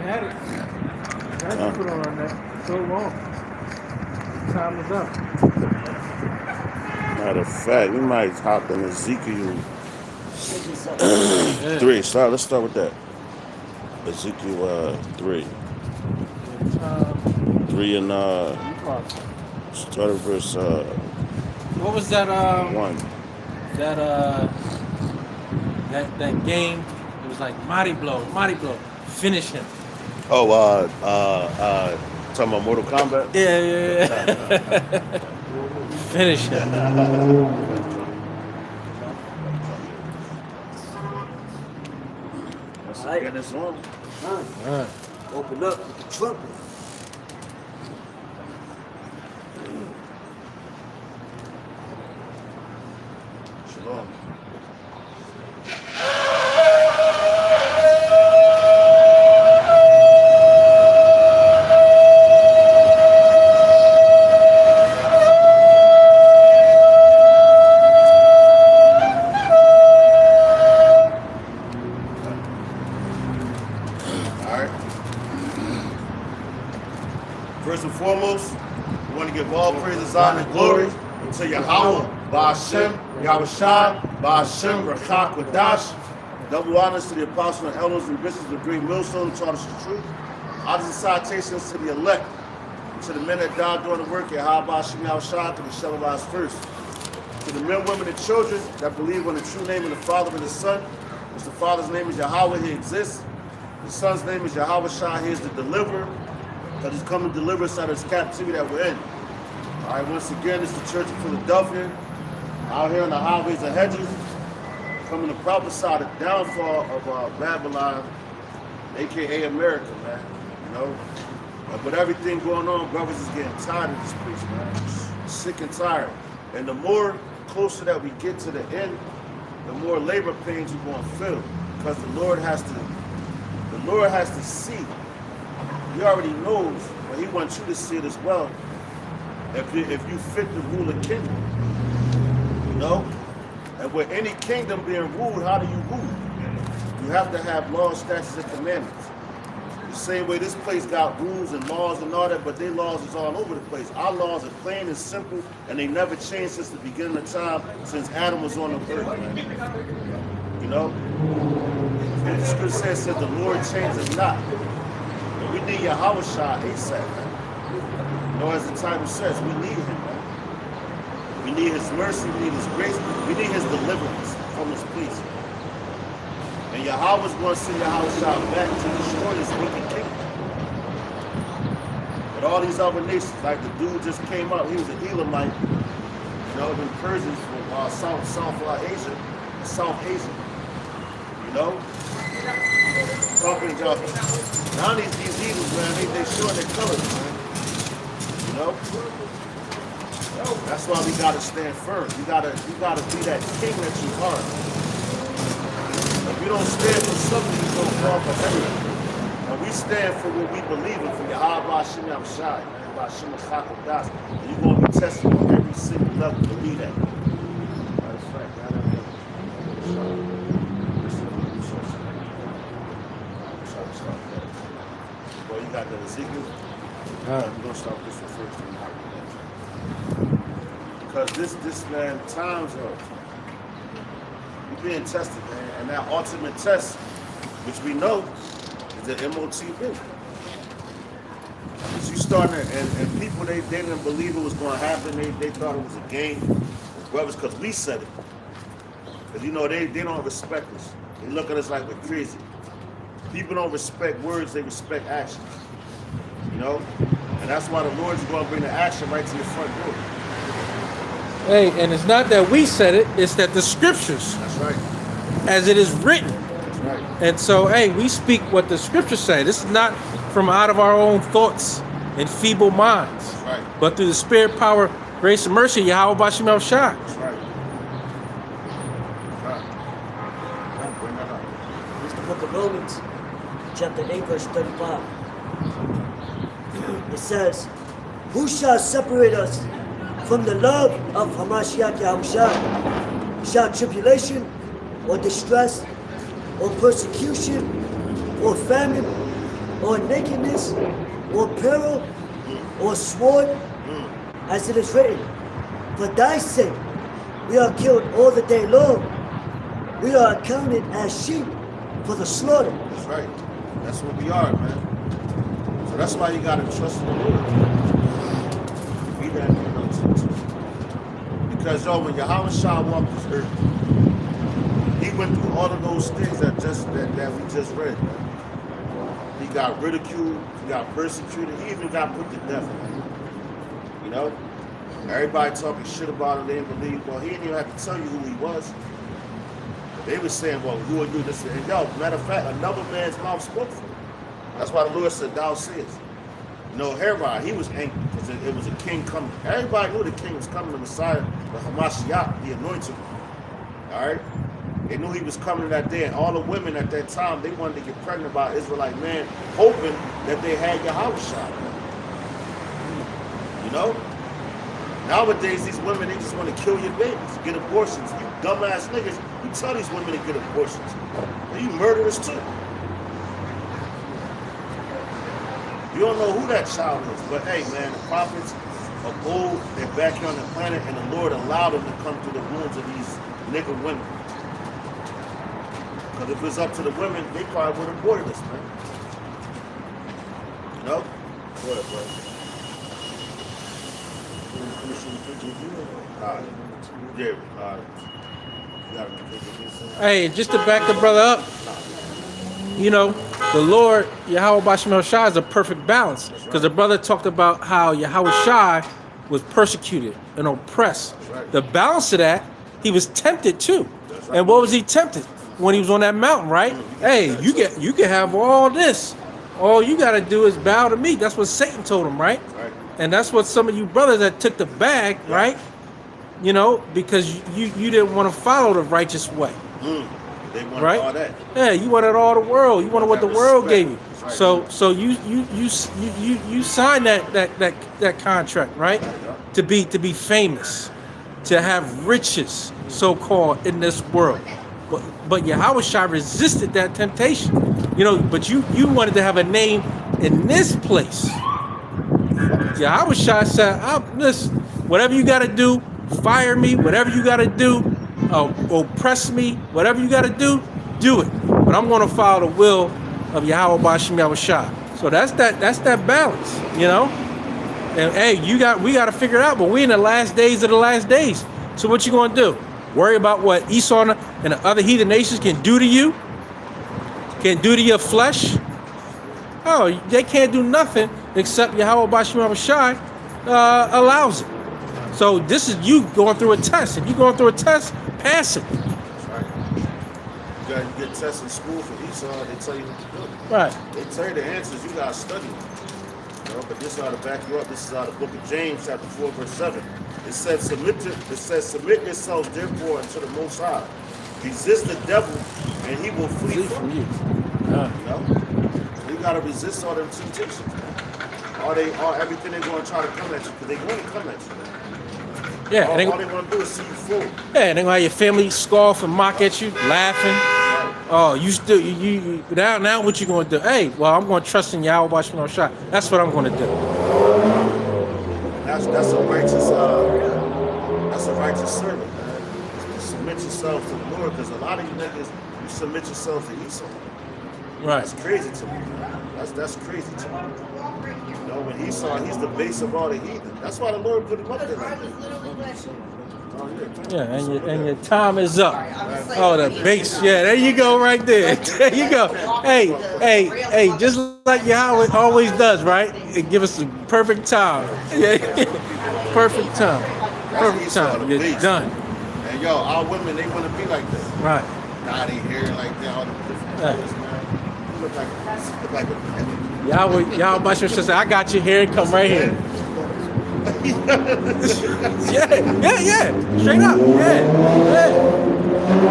had it. That's put on that so long. Time is up. Matter of fact, we might hop in Ezekiel 3. Let's start with that. Ezekiel 3. 3 and start at verse what was that 1. That game? It was like mighty blow. Finish him. Oh, talking about Mortal Kombat? Yeah. Finish him. Get this on. Alright. Open up with the trumpet. Shalom. First and foremost, we want to give all praises, honor, and glory to Yahweh, Ba'ashem, Yahawashi, Ba'ashem, Rachak, Wadash. Double honors to the apostles and elders and bishops of Great Millstone and taught us the truth. Honors and salutations to the elect, and to the men that died doing the work, Yahweh, Ba'ashem, Yahawashi, to the shall rise first. To the men, women, and children that believe on the true name of the Father and the Son, which the Father's name is Yahweh, he exists. The Son's name is Yahawashi, he is the deliverer. That he's come to deliver us out of this captivity that we're in. All right, once again, it's the Church of Philadelphia, out here on the highways and hedges, coming to prophesy the downfall of Babylon, aka America, man. You know, with everything going on, brothers is getting tired of this place, man. Sick and tired. And the more closer that we get to the end, the more labor pains we're going to feel, because the Lord has to see. He already knows, but he wants you to see it as well. If you fit to rule a kingdom, you know? And with any kingdom being ruled, how do you rule? You have to have laws, statutes, and commandments. The same way this place got rules and laws and all that, but their laws is all over the place. Our laws are plain and simple, and they never changed since the beginning of time, since Adam was on the earth, man. You know? And the scripture says the Lord changes not. We need Yahawashi ASAP, man. You know, as the title says, we need him, man. We need his mercy, we need his grace, we need his deliverance from his peace. And Yahweh's going to send Yahawashi back to destroy this wicked kingdom. But all these other nations, like the dude just came up, he was an Elamite, you know, been Persians from South Asia, South Asia, you know? Talking to y'all. Now these heathens, man, they showing their colors, man. You know? That's why we gotta stand firm. You gotta be that king that you are. If you don't stand for something, you're gonna fall for everything. And we stand for what we believe in, for Yahweh Ba'ashem Yahawashi, Ba'ashem Rachak Wadash. And you're gonna be tested on every single level to believe that. Matter of fact, well, you got the Ezekiel. We're gonna start this one first. Because this man, times are we're being tested, man. And that ultimate test, which we know, is the MOTB. Because you starting and people they didn't believe it was gonna happen, they thought it was a game. Brothers, because we said it. Because you know they don't respect us. They look at us like we're crazy. People don't respect words, they respect actions. You know? And that's why the Lord's going to bring the action right to your front door. Hey, and it's not that we said it, it's that the scriptures. That's right. As it is written. That's right. And so, hey, we speak what the scriptures say. This is not from out of our own thoughts and feeble minds. That's right. But through the spirit, power, grace, and mercy, Yahweh Ba'ashem Yahawashi. That's right. Bring that up. It's the book of Romans, chapter 8, verse 35. It says, who shall separate us from the love of Hamashiach Yahawashi? Shall tribulation, or distress, or persecution, or famine, or nakedness, or peril, or sword, as it is written, for thy sake we are killed all the day long. We are accounted as sheep for the slaughter. That's right. That's what we are, man. So that's why you gotta trust in the Lord. Be that man too. Because yo, when Yahawashi walked this earth, he went through all of those things that we just read. Man. He got ridiculed, he got persecuted, he even got put to death. Man. You know? Everybody talking shit about him, they didn't believe. Well, he didn't even have to tell you who he was. They were saying, well, you will do this. And yo, matter of fact, another man's mouth spoke for him. That's why the Lord said, thou sayest. You know, Herod, he was angry because it was a king coming. Everybody knew the king was coming, the Messiah, the Hamashiach, the anointed one. All right? They knew he was coming that day. And all the women at that time, they wanted to get pregnant by an Israelite man, hoping that they had Yahawashi. You know? Nowadays, these women, they just want to kill your babies, get abortions. You dumbass niggas, you tell these women to get abortions. And you murderers too. You don't know who that child is, but hey, man, the prophets of old, they're back here on the planet, and the Lord allowed them to come through the wombs of these nigger women. Because if it's up to the women, they probably would have aborted us, man. You know? Go ahead, bro. Hey, just to back the brother up, you know, the Lord, Yahawashi is a perfect balance. Because the brother talked about how Yahawashi was persecuted and oppressed. Right. The balance of that, he was tempted too. Right. And what was he tempted? When he was on that mountain, right? Hey, you can have all this. All you got to do is bow to me. That's what Satan told him, right? Right. And that's what some of you brothers that took the bag, right? You know, because you didn't want to follow the righteous way. They wanted right? all that. Yeah, you wanted all the world. You wanted what the world gave you. Right. So you signed that contract, right? To be famous, to have riches, so called, in this world. But Yahawashi resisted that temptation. You know, but you wanted to have a name in this place. Yahawashi said, listen, whatever you got to do, fire me, whatever you got to do, oppress me, whatever you got to do it. But I'm going to follow the will of Yahawashi. So that's that balance, you know. And hey, we got to figure it out. But we in the last days of the last days. So what you going to do? Worry about what Esau and the other heathen nations can do to you? Can do to your flesh? Oh, they can't do nothing except Yahawashi allows it. So this is you going through a test. If you're going through a test, pass it. That's right. You got to get tests in school for Esau. They tell you what to do. Right. They tell you the answers. You got to study them. You know, but this ought to back you up. This is out of the book of James, chapter 4, verse 7. It says, submit yourselves therefore unto the Most High. Resist the devil, and he will flee from you. You know? So you got to resist all them temptations. Everything they're going to try to come at you, because they're going to come at you. Yeah, all they want to do is see you fall. Yeah, and they're going to have your family scoff and mock at you, laughing. Right. Oh, you still, you now what you going to do? Hey, well, I'm going to trust in Yahawashi. That's what I'm going to do. That's a righteous servant, man. You submit yourself to the Lord, because a lot of you niggas, you submit yourself to Esau. Right. That's crazy to me, man. That's crazy to me. You know, when Esau, he's the base of all the heathen. That's why the Lord put him up there like that. Oh, yeah, and your time is up. Oh, the base. Yeah, there you go, right there. There you go. Hey, just like Yahweh always does, right? It give us the perfect time. Yeah, perfect time. Perfect time. You're done. And yo, our women, they want to be like that. Right. Naughty hair like that, all the different colors, man. You look like a Yahweh says, I got your hair, come right here. yeah. Straight up. Yeah.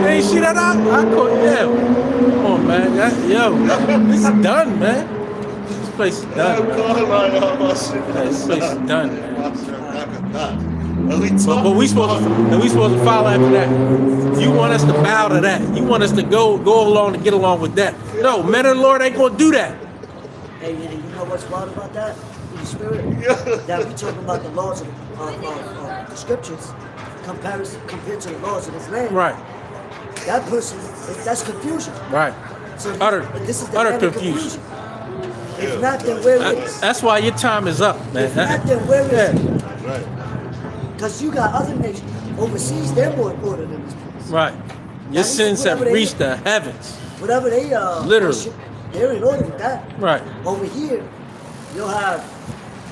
You ain't see that out? Yeah. Come on, man. This is done, man. This place is done. This place is done, man. But we supposed to follow after that. You want us to bow to that. You want us to go along and get along with that. No, men of the Lord ain't gonna do that. Hey, you know what's wild about that? In the spirit? Yeah. That we talking about the laws of the scriptures compared to the laws of this land. Right. That person, that's confusion. Right. So this is the Utter land of confusion. If not, then where is? That's why your time is up, man. If not, then where is it? Right. Because you got other nations overseas, they're more important than this place. Right. Your sins have reached the heavens. Whatever they Literally. worship, they're in order with that. Right. Over here, you'll have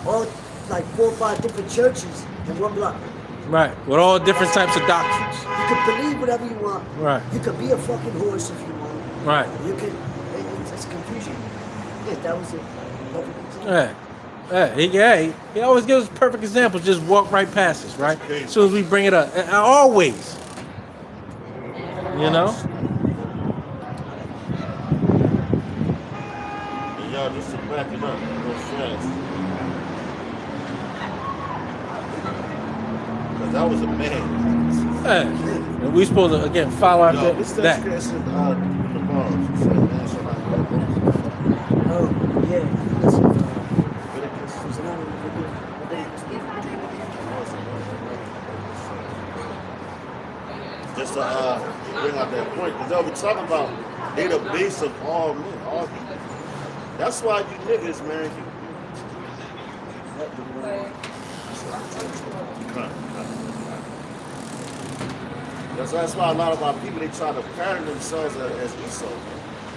all like 4 or 5 different churches in one block. Right. With all different types of doctrines. You can believe whatever you want. Right. You can be a fucking horse if you want. Right. You can. It's confusion. Yeah, that was it. Perfect example. He always gives us perfect examples. Just walk right past us, right? As soon as we bring it up, and always, you know. And y'all just to back it up real fast. Because that was a man. And we supposed to again follow after What's that. that scripture in the bars? It said, man shall not go back. Oh, yeah. Listen, Leviticus. there's another video. Just to bring out that point, because we're talking about they the base of all men, all people. That's why you niggas, man. That's why a lot of our people, they try to pattern themselves as Esau.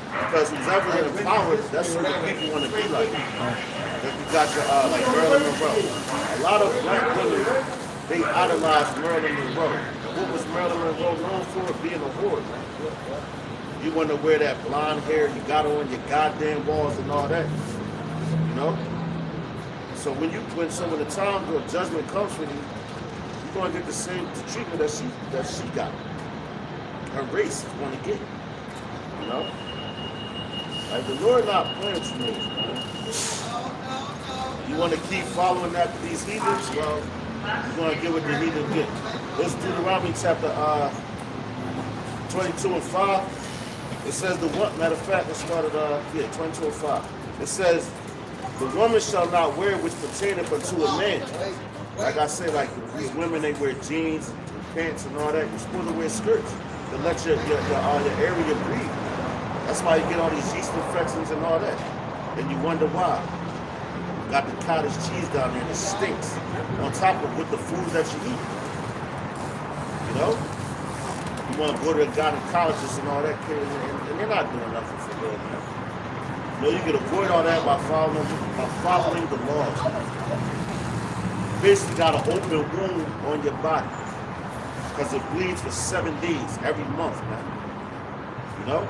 Because who's ever in power, that's who the people want to be like. If you got your, like Marilyn Monroe. A lot of black women, they idolize Marilyn Monroe. What was Marilyn Monroe known for? Being a whore. You want to wear that blonde hair, you got on your goddamn walls and all that. You know? So when the time of judgment comes for you, you're going to get the same treatment that she got. Her race is going to get. You know? Like the Lord not playing with you, man. You want to keep following after these heathens? Well, you're going to get what the heathen get. Let's do Deuteronomy chapter 22 and 5. It says matter of fact, let's start at 22 and 5. It says, the woman shall not wear which pertaineth unto a man. Like I said, like these women, they wear jeans and pants and all that. You're supposed to wear skirts to let your area breathe. That's why you get all these yeast infections and all that. And you wonder why. Got the cottage cheese down there and it stinks. On top of with the food that you eat. You know? You want to go to a gynecologist and all that, and they're not doing nothing for real, man. You know, you can avoid all that by following the laws. You basically got an open wound on your body. Because it bleeds for 7 days every month, man. You know?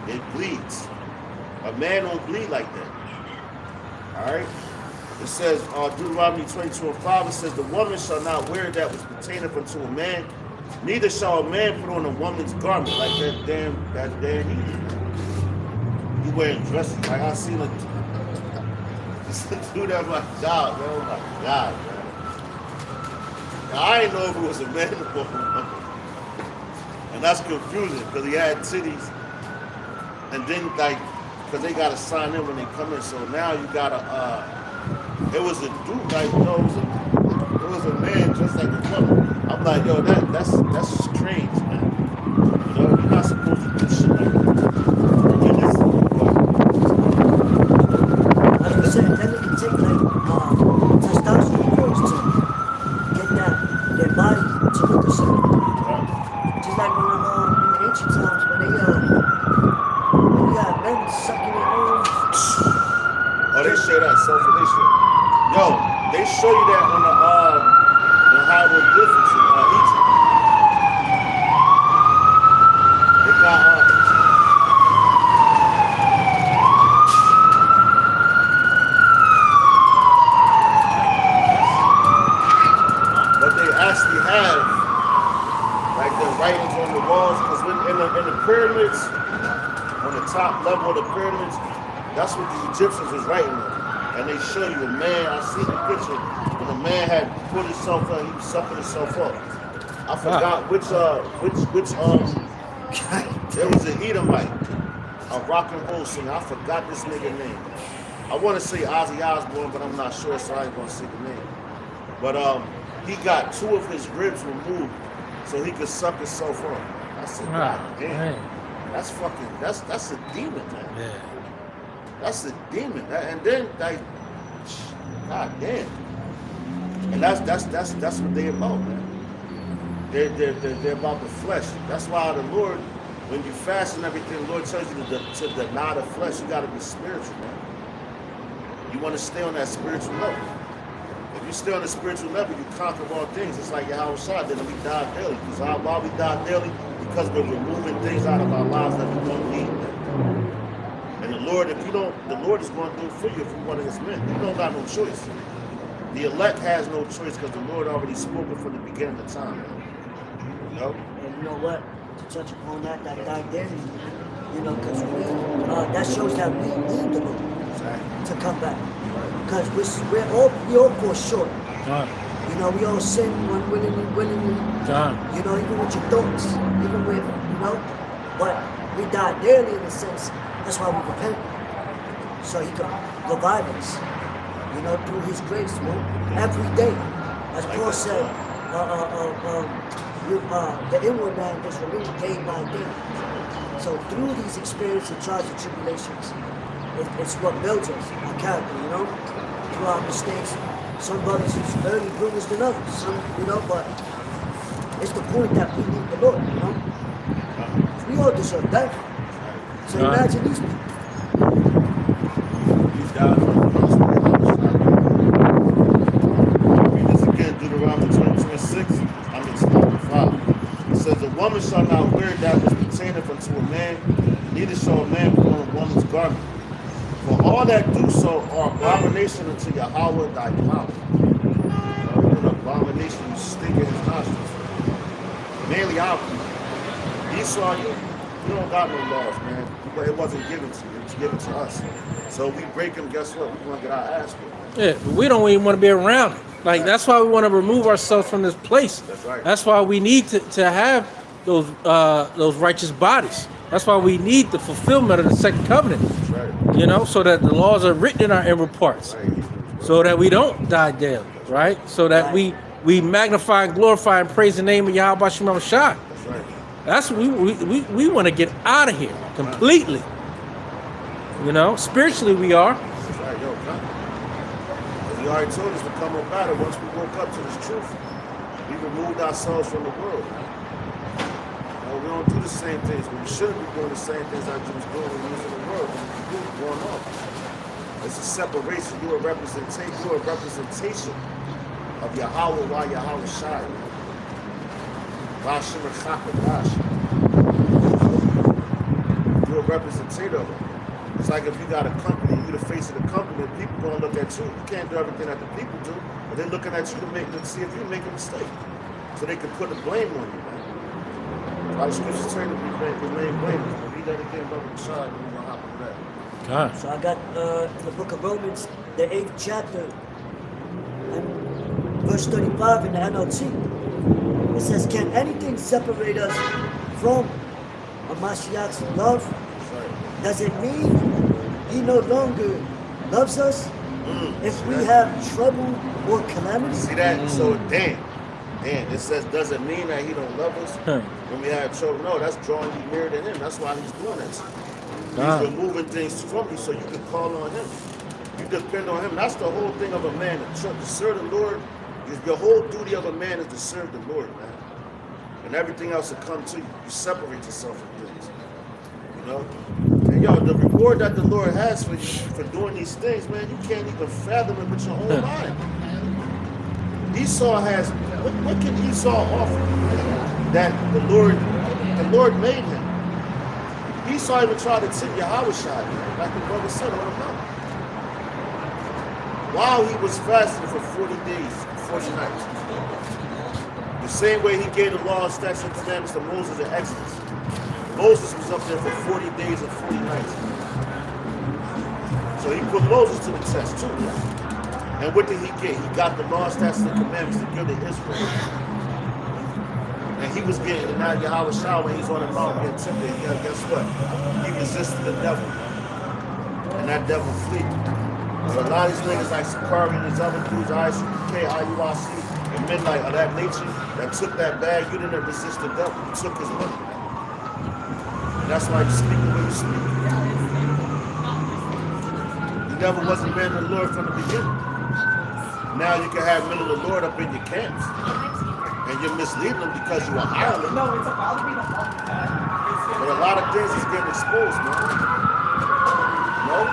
It bleeds. A man don't bleed like that. Alright? It says, Deuteronomy 22 and 5, it says, the woman shall not wear that which pertaineth unto a man, neither shall a man put on a woman's garment like that damn heathen. You wearing dresses. Like I seen a dude at my job, man. Oh my God, man. Now, I didn't know if it was a man or a woman. And that's confusing because he had titties. And then, like, because they got to sign in when they come in. So now you got to, it was a dude, like, you know, it was a man just like a woman. I'm like, yo, that's strange, man. You know, you're not supposed to do shit like that. Like you said, then they can take like testosterone pills to get their body to look a certain way. Just like when in ancient times when you got men sucking their own. Oh, they show that self-relation. Yo, they show you that on the hieroglyphics in Egypt. They got but they actually have like the writings on the walls, because in the pyramids, on the top level of the pyramids, that's what the Egyptians was writing on. And they show you a man, I see the picture, when a man had put himself on, he was sucking himself up. I forgot which there was an Edomite, a rock and roll singer, I forgot this nigga name. I want to say Ozzy Osbourne, but I'm not sure, so I ain't gonna say the name. But he got 2 of his ribs removed so he could suck himself up. I said, God damn, man. that's fucking, that's a demon, man. Yeah. That's a demon. And then like, God damn. And that's what they about, man. They're about the flesh. That's why the Lord, when you fast and everything, the Lord tells you to deny the flesh. You got to be spiritual, man. You want to stay on that spiritual level. If you stay on the spiritual level, you conquer all things. It's like Yahawashi, then we die daily. Because why we die daily? Because we're removing things out of our lives that we don't need, man. And the Lord, the Lord is going to do it for you if you're one of his men. You don't got no choice. The elect has no choice because the Lord already spoken from the beginning of time, man. You know? And you know what? To touch upon that identity, you know, because that shows that we need the Lord to come back. Because we all fall short. You know, we all sin unwillingly, willingly. You know, even with your thoughts, even with, you know, but we die daily in a sense. That's why we repent. So he can revive us, you know, through his grace, man. Every day. As Paul said, the inward man is renewed day by day. So through these experiences, trials and tribulations, it's what builds us, our character, you know, through our mistakes. Some brothers is very bruised than others, some, you know, but it's the point that we need the Lord, you know. We all deserve death. So imagine these people. These guys are read this again, Deuteronomy 20:26. I'm in chapter 5. It says, "The woman shall not wear that which pertaineth unto a man, neither shall a man put on a woman's garment. For all that do so are abomination unto Yahweh thy power." An abomination, you stink in his nostrils. Mainly our people. Esau, you don't got no laws, man. It wasn't given to you. It was given to us. So we break them, guess what? We're going to get our ass whipped. Yeah, but we don't even want to be around it. Like, that's why we want to remove ourselves from this place. That's right. That's why we need to have those righteous bodies. That's why we need the fulfillment of the second covenant. That's right. You know, so that the laws are written in our inward parts. Right. So that we don't die daily, right? So that we magnify and glorify and praise the name of Yahawashi Yahawashi. That's right. That's we want to get out of here completely. You know, spiritually we are. That's right, yo, come. He already told us to come up out it once we woke up to this truth. We removed ourselves from the world. We don't do the same things. We shouldn't be doing the same things that you was doing when you was in the world. What's going on? It's a separation. You're a representation of Yahweh while Yahawashi. You're a representative of it. It's like if you got a company, you're the face of the company, people gonna look at you. You can't do everything that the people do, but they're looking at you to see if you make a mistake. So they can put the blame on you, man. A lot of scriptures tell you to remain blameless. But read that again, brother Rashad, and we're gonna hop into that. God. So I got the book of Romans, the 8th chapter, and verse 35 in the NLT. It says, "Can anything separate us from a Mashiach's love? Does it mean he no longer loves us if we have trouble or calamity?" See that? So damn. It says, does it mean that he don't love us when we have trouble? No, that's drawing you nearer to him. That's why he's doing that. He's removing things from you so you can call on him. You depend on him. That's the whole thing of a man. To serve the Lord, your whole duty of a man is to serve the Lord, man. And everything else will come to you. You separate yourself from things. You know? And yo, the reward that the Lord has for you for doing these things, man, you can't even fathom it with your own mind. Esau has, what can Esau offer that the Lord made him? Esau even tried to tip Yahawashi, like the brother said on the mountain. While he was fasting for 40 days, 40 nights. The same way he gave the law and statutes and commandments to Moses in Exodus. Moses was up there for 40 days and 40 nights. So he put Moses to the test too. And what did he get? He got the law, statutes, and commandments to give to Israel. And he was getting, and now Yahawashi, when he's on the mountain getting tempted, guess what? He resisted the devil. And that devil flee. But a lot of these niggas like Sakari and these other dudes, ISUK, Yahawashi, and Midnight of that nature, that took that bag, you didn't resist the devil, you took his money. And that's why you speak the way you speak. You never wasn't man of the Lord from the beginning. Now you can have men of the Lord up in your camps. And you're misleading them because you're a hireling. No, it's about to be the But a lot of things is getting exposed, man. No?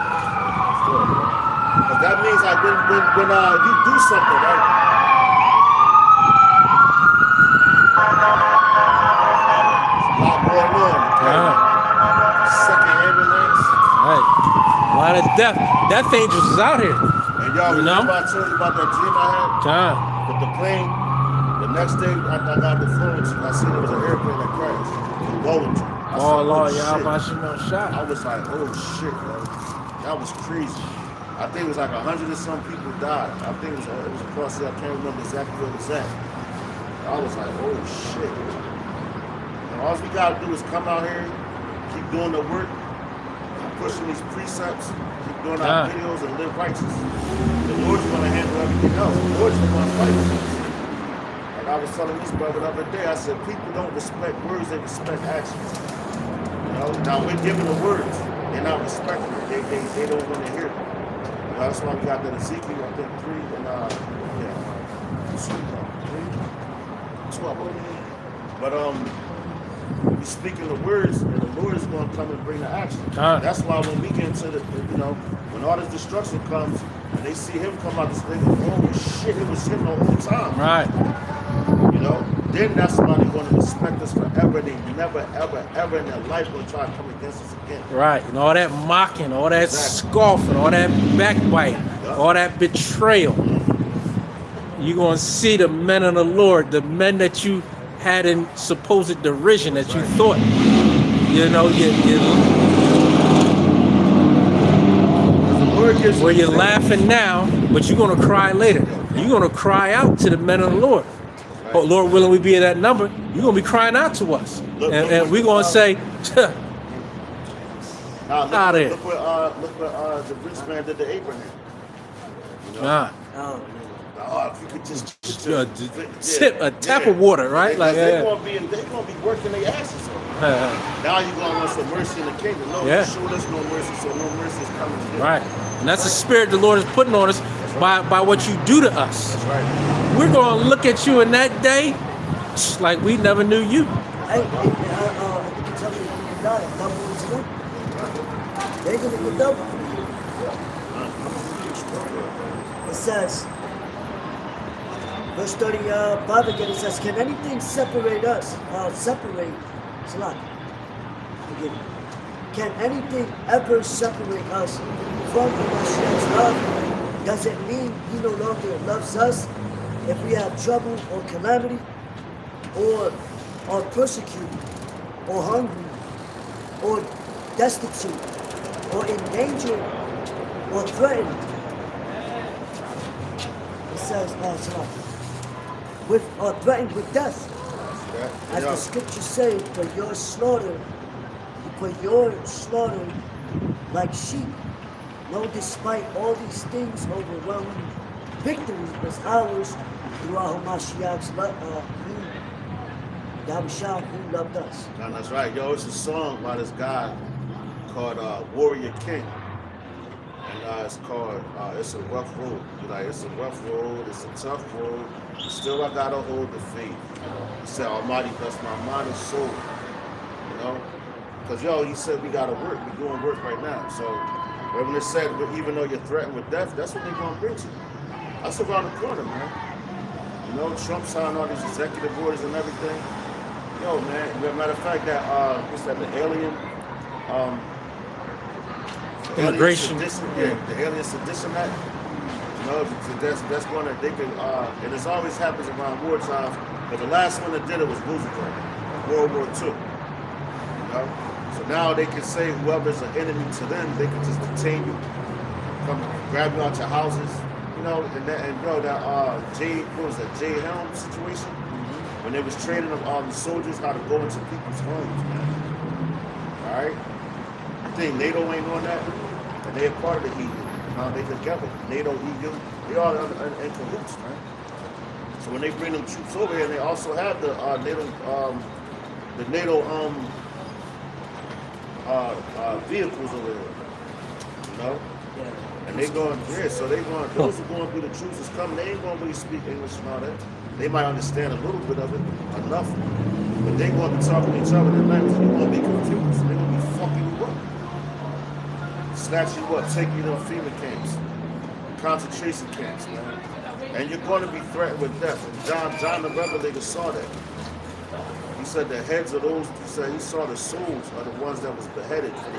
But that means like when you do something, right? There's a lot going on. Yeah. Second ambulance. Right. A lot of death angels is out here. And y'all You know? remember I told you about that dream I had? Time. With the plane. The next day I got the phone and I seen there was an airplane that crashed. In Bowling. Oh Lord, Yahawashi no shot. I was like, oh shit, man. That was crazy. I think it was like 100 and some people died. I think it was across there. I can't remember exactly where it was at. I was like, oh shit. And all we gotta do is come out here, keep doing the work, keep pushing these precepts, keep doing our videos and live righteous. The Lord's gonna handle everything else. The Lord's gonna fight for us. Like I was telling this brother the other day, I said, people don't respect words, they respect actions. You know? Now we're giving the words, they're not respecting it. They don't want to hear it. You know, that's why we got that Ezekiel, I think 3 and 12. But we speaking the words, and the Lord is going to come and bring the action. That's why when we get into the, you know, when all this destruction comes, and they see him come out, they go, oh shit, it was him the whole time. Right. You know, then that's why they're going to respect us forever. They never, ever, ever in their life going to try to come against us again. Right. And all that mocking, all that scoffing, all that backbiting, all that betrayal. You're going to see the men of the Lord, the men that you had in supposed derision, that you thought, you know, where you're laughing now, but you're going to cry later. You're going to cry out to the men of the Lord. Oh, Lord willing, we be in that number. You're going to be crying out to us. And we're going to say, out of there. Look what the rich man did to Abraham. You know? If you could just sip a tap of water, right? Like they're gonna be working their asses off. Now you're gonna want some mercy in the kingdom. No, you showed us no mercy, so no mercy is coming to you. Right. And that's the spirit the Lord is putting on us by what you do to us. That's right. We're gonna look at you in that day like we never knew you. Hey, I can tell you when you die, double is good. They're gonna get double. It says, verse 35 again, it says, can anything separate us? Separate, Salah. Forgive me. Can anything ever separate us from Hashem's love? Does it mean He no longer loves us if we have trouble or calamity, or are persecuted, or hungry, or destitute, or in danger, or threatened? It says, threatened with death. As the scriptures say, for your slaughter like sheep. No, despite all these things, overwhelming victory was ours through our Mashiach's love, Yahawashi, who loved us. No, that's right. Yo, it's a song by this guy called Warrior King. And it's called, it's a rough road. You're like, it's a rough road, it's a tough road. Still, I gotta hold the faith. He said, Almighty bless my mind and soul. You know? Because, he said we gotta work. We're doing work right now. So, when it said, even though you're threatened with death, that's what they're gonna bring to you. That's around the corner, man. You know, Trump signed all these executive orders and everything. Yo, man, as a matter of fact, that, what's that, the alien, Immigration. The Alien Sedition Act. You know, that's going to, they could, and this always happens around war times, but the last one that did it was Roosevelt, World War II. You know? So now they can say whoever's an enemy to them, they can just detain you, come grab you out your houses. You know, that Jay Helm situation, when they was training the soldiers how to go into people's homes, man. All right? I think NATO ain't on that, and they're part of the heat. They together. NATO, EU, they all in cahoots, man. So when they bring them troops over here, they also have the NATO vehicles over here. You know? Yeah. And they going, so they going, those who going through the troops is coming, they ain't going to really speak English and all that. They might understand a little bit of it, enough. But they going to be talking to each other in language. You're going to be confused. They're going to be fucking you up. Snatch you up, take you to FEMA camps, concentration camps, man. And you're going to be threatened with death. And John the Revelator saw that. He said the heads of those, he saw the souls are the ones that was beheaded for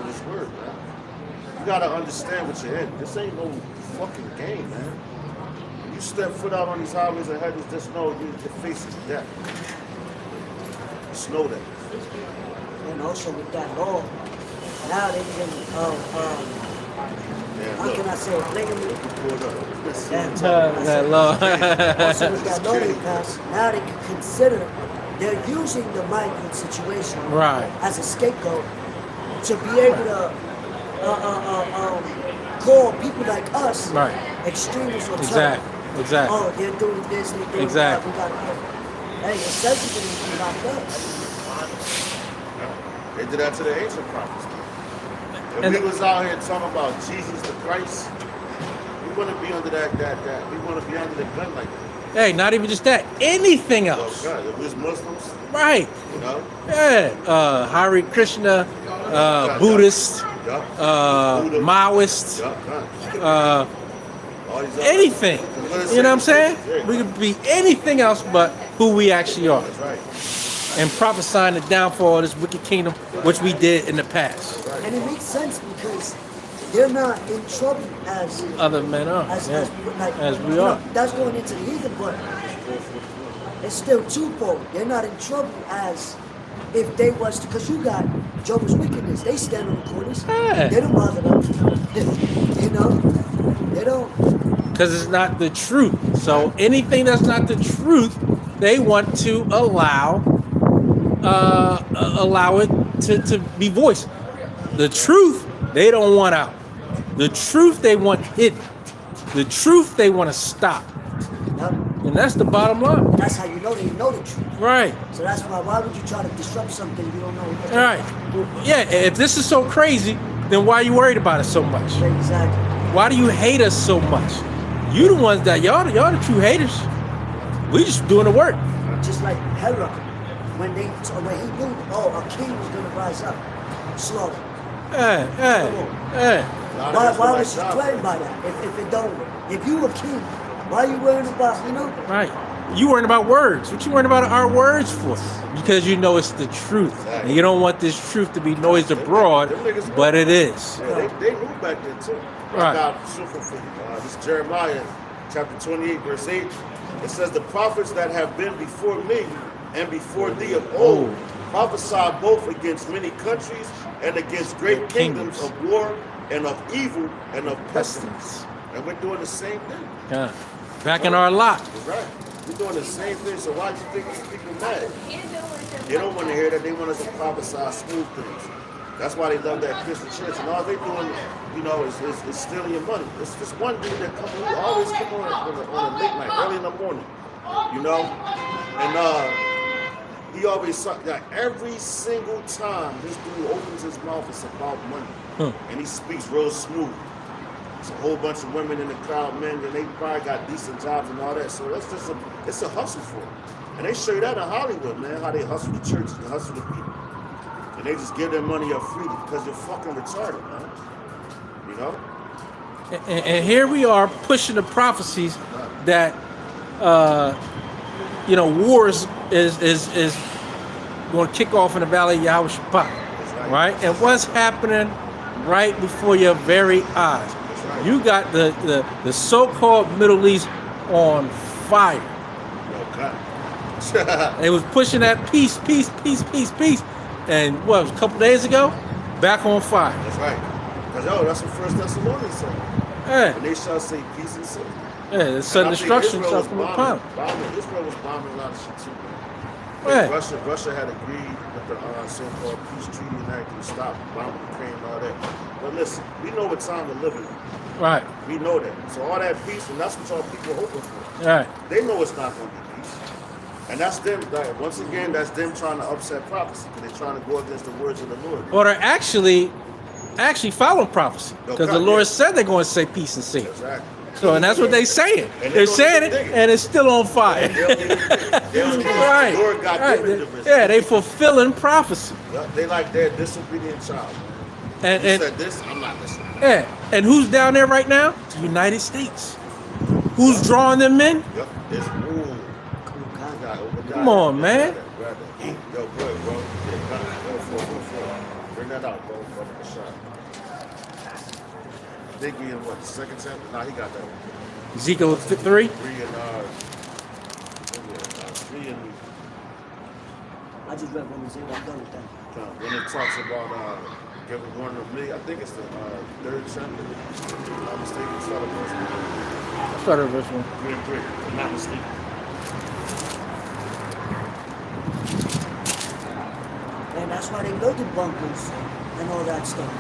this word, man. You got to understand what you're in. This ain't no fucking game, man. When you step foot out on these highways and headers, just know you're facing death. Just know that. And also with that law, now they can, how can I say it blatantly? That law. Also with that law they passed, now they can consider, they're using the migrant situation as a scapegoat to be able to call people like us extremists or Exactly. oh, they're doing this, they're doing that, we gotta go. Hey, it's sensitive to be locked up. They did that to the ancient prophets. If we was out here talking about Jesus the Christ, we want to be under that. We want to be under the gun like that. Hey, not even just that. Anything else. Oh God, if we're Muslims, right? You know. Yeah. Hare Krishna, Buddhist, Maoist, anything. You know what I'm saying? We could be anything else but who we actually are. That's right. And prophesying the downfall of this wicked kingdom, which we did in the past. And it makes sense because they're not in trouble as other men are. As we are. That's going into the heathen, but it's still twofold. They're not in trouble as if they was to, because you got Jehovah's Witness. They stand on the corners. Yeah. They don't bother them. You know, they don't. Because it's not the truth. So anything that's not the truth, they want to allow it to be voiced. The truth they don't want out. The truth they want hidden. The truth they want to stop. Yep. And that's the bottom line. That's how you know they know the truth. Right. So that's why would you try to disrupt something you don't know? Right. Yeah, if this is so crazy, then why are you worried about it so much? Exactly. Why do you hate us so much? You the ones that y'all the true haters. We just doing the work. Just like Herod, when he knew, a king was going to rise up, slowly. Why was he threatened by that? If it don't, if you a king, why are you worrying about, you know? Right. You worrying about words. What you worrying about our words for? Because you know it's the truth. Exactly. And you don't want this truth to be noised abroad, but it is. Yeah, they knew back then too. Right. This is Jeremiah chapter 28, verse 8. It says, the prophets that have been before me and before thee of old prophesied both against many countries and against great kingdoms of war and of evil and of pestilence. And we're doing the same thing. Yeah. Back in our lot. That's right. We're doing the same thing, so why do you think these people mad? They don't want to hear that. They want us to prophesy smooth things. That's why they love that Christian church. And all they doing, you know, is stealing your money. It's this one dude that always come on a late night, early in the morning, you know? And he always, like, every single time this dude opens his mouth, it's about money. And he speaks real smooth. It's a whole bunch of women in the crowd, men, and they probably got decent jobs and all that. So that's just it's a hustle for them. And they show you that in Hollywood, man, how they hustle the churches and hustle the people. And they just give their money up freely because you're fucking retarded, man. You know? And here we are pushing the prophecies that, war is going to kick off in the Valley of Yahawashi, right? And what's happening right before your very eyes? You got the so-called Middle East on fire. They was pushing that peace. And what was a couple days ago? Back on fire. That's right. Because, that's what First Thessalonians said. Yeah. And they shall say peace and safety. Yeah, the sudden destruction shall come upon them. Israel was bombing a lot of shit too. Yeah. Russia had agreed with the so-called peace treaty and everything to stop bombing Ukraine and all that. But listen, we know what time we're living in. Right. We know that. So all that peace, and that's what y'all people hoping for. Right. They know it's not going to be peace. And that's them, like, once again, that's them trying to upset prophecy, because they're trying to go against the words of the Lord. Or they're actually following prophecy. Because the Lord said they're going to say peace and safety. Exactly. So, and that's what they're saying. And They're saying it, and it's still on fire. They don't even think. They don't even Right. The Lord got Right. them in the business. Yeah, they fulfilling prophecy. Yeah, they like their disobedient child. And You and said this, I'm not listening. yeah, and who's down there right now? The United States. Who's drawing them in? Yep, it's Come on, man. Grab that. Yo, go ahead, bro. Yeah, go for it. Bring that out, bro. For the shot. I think we in what, the second chapter? Nah, he got that one. Ezekiel 3. 3 and 3 and I just read Romans 8. I'm done with that. when it talks about giving one of me, I think it's the third chapter. If I'm not mistaken, start at verse 1. Start at verse 1. 3 and 3. If I'm not mistaken. And that's why they building bunkers and all that stuff.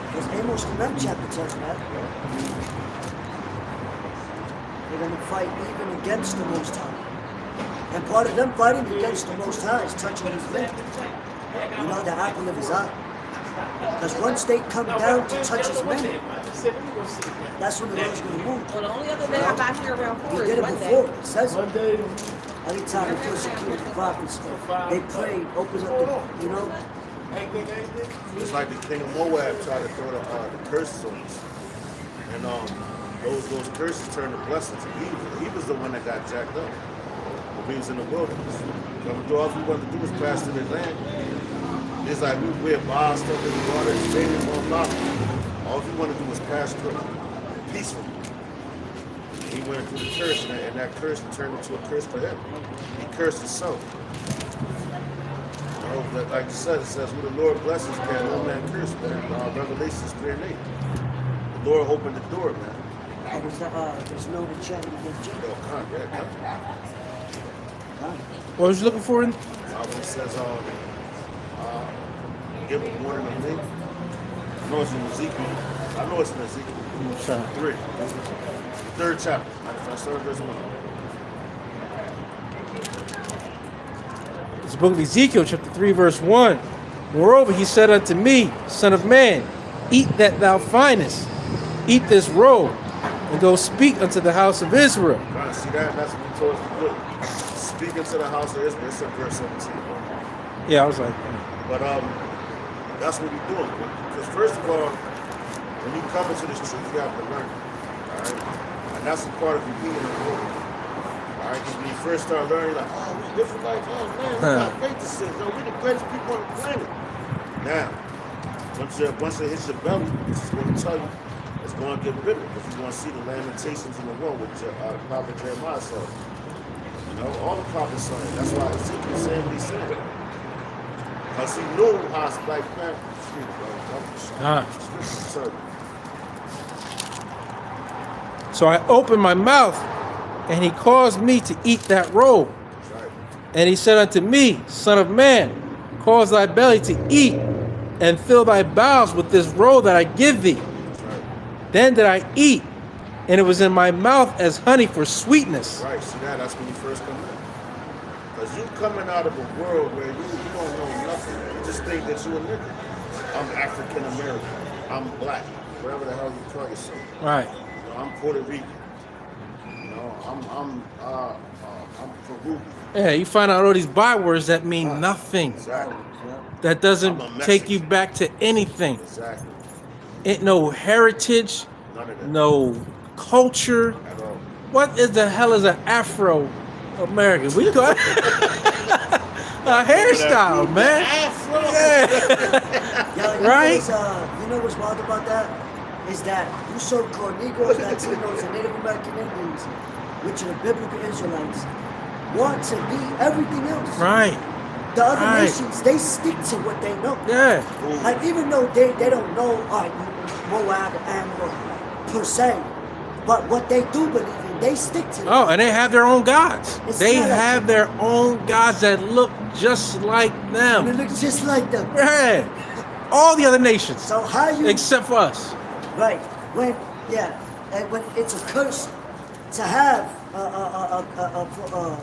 Because Amos the 9th chapter tells that. They're going to fight even against the Most High. And part of them fighting against the Most High is touching his men. You know, the apple of his eye. Because once they come down to touch his men, that's when the Lord's going to move. Well, the only other day I'm not here around He 4 did is it Monday. before. It says it. Anytime they persecute the prophets, they prayed, opens up the, you know. It's like the king of Moab tried to throw the curses on us. And those curses turned to blessings. And he was the one that got jacked up when he was in the wilderness. So all we wanted to do was pass through the land. It's like we're bars stuff in the water, stadium on top. All we wanted to do was pass through peacefully. He went through the curse, and that curse turned into a curse for him. He cursed himself. You know, but like you said, it says, who the Lord blesses, can no man curse, man. Revelations 3 and 8. The Lord opened the door, man. There's no enchantment against you. Yo, come, yeah, come. What was you looking for? When it says, give a warning of me. I know it's in Ezekiel. I know it's in Ezekiel. Sorry. 3. Third chapter. I started verse 1. It's the book of Ezekiel, chapter 3, verse 1. Moreover, he said unto me, Son of man, eat that thou findest, eat this roll, and go speak unto the house of Israel. Right, see that? That's what he told us to do. Speaking to the house of Israel. It's in verse 17. Yeah, I was like, But that's what we're doing. Because first of all, when you come into this truth, you have to learn. All right? And that's a part of you being in the world. All right? Because when you first start learning, like, oh, we different like, oh, man, we got faith to sin. Yo, we the greatest people on the planet. Now, once it hits your belly, this is going to tell you, it's going to get bitter. Because you're going to see the lamentations in the world with the prophet Jeremiah saw. You know, all the prophets saw it. That's why Ezekiel saying what he's saying. Because he knew how it's like, man, so I opened my mouth, and he caused me to eat that roll. right. And he said unto me, Son of man, cause thy belly to eat, and fill thy bowels with this roll that I give thee. Right. Then did I eat, and it was in my mouth as honey for sweetness. Right, see that's when you first come in. Because you coming out of a world where you don't know nothing. You just think that you're a nigga. I'm African American. I'm black. Whatever the hell you call yourself. Right. You know, I'm Puerto Rican. You know, I'm Peruvian. Yeah, you find out all these bywords that mean nothing. Exactly. That I'm doesn't a take you Mexican. back to anything. Exactly. Ain't no heritage, None of that. no culture. At all. What is the hell is an Afro American? We call it a hairstyle, man. Afro. Yeah. Yeah, Right? You know what's wild about that? Is that you so-called Negroes, Latinos, and Native American Indians, which are the biblical Israelites, want to be everything else. Right. The other Right. nations, they stick to what they know. Yeah. Like even though they don't know Moab and per se, but what they do believe in, they stick to. Oh, and they have their own gods. It's They not like- have their own gods that look just like And it them. looks just like them. Yeah. All the other nations, So how you except for us. right when Yeah, and when it's a curse to have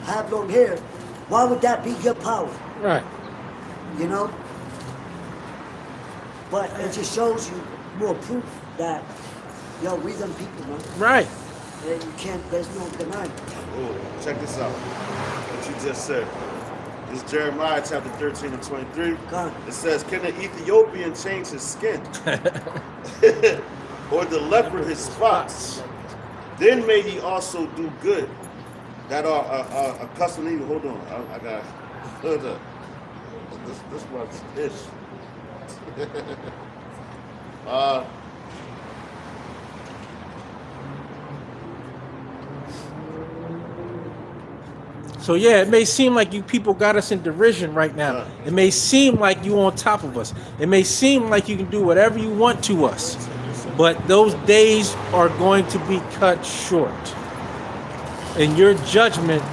have long hair, why would that be your power? Right. You know. But it just shows you more proof that, yo, we them people, man. Right. And you can't. There's no denying. Oh, check this out. What you just said. This is Jeremiah chapter 13 and 23. God. It says, can the Ethiopian change his skin? Or the leopard his spots? Then may he also do good that are accustomed to. Hold on. I got this one's ish. So yeah, it may seem like you people got us in derision right now. It may seem like you on top of us. It may seem like you can do whatever you want to us. But those days are going to be cut short. And your judgment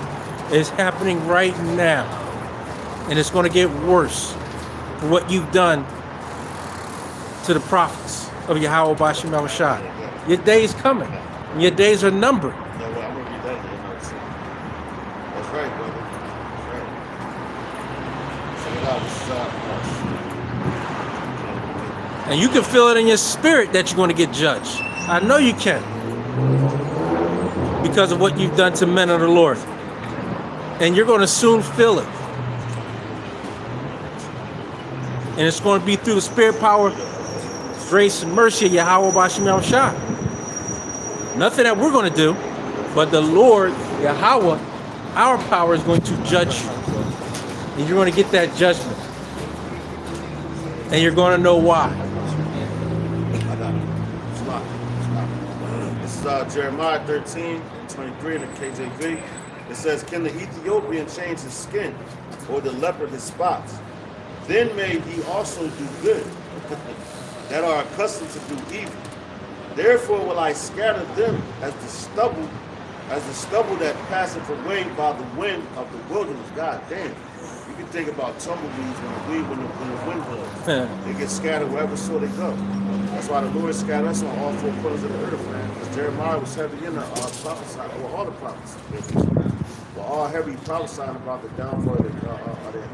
is happening right now. And it's going to get worse for what you've done to the prophets of Yahawashi Yahawashi. Your day is coming. And your days are numbered. No, well, I'm gonna read that in the notes. That's right, brother. That's right. Check it out. This is And you can feel it in your spirit that you're going to get judged. I know you can. Because of what you've done to men of the Lord. And you're going to soon feel it. And it's going to be through the spirit power, grace, and mercy of Yahweh Bashim Yahushua. Nothing that we're going to do, but the Lord, Yahweh, our power is going to judge you. And you're going to get that judgment. And you're going to know why. I got it. This is Jeremiah 13, 23 in the KJV. It says, can the Ethiopian change his skin, or the leopard his spots? Then may he also do good, that are accustomed to do evil. Therefore will I scatter them as the stubble that passeth away by the wind of the wilderness. God damn. You can think about tumbleweeds when the wind blows. They get scattered wherever so they go. That's why the Lord scattered us on all four corners of the earth, man. Because Jeremiah was heavy in the prophesying, well, all the prophets. Were all heavy prophesying about the downfall of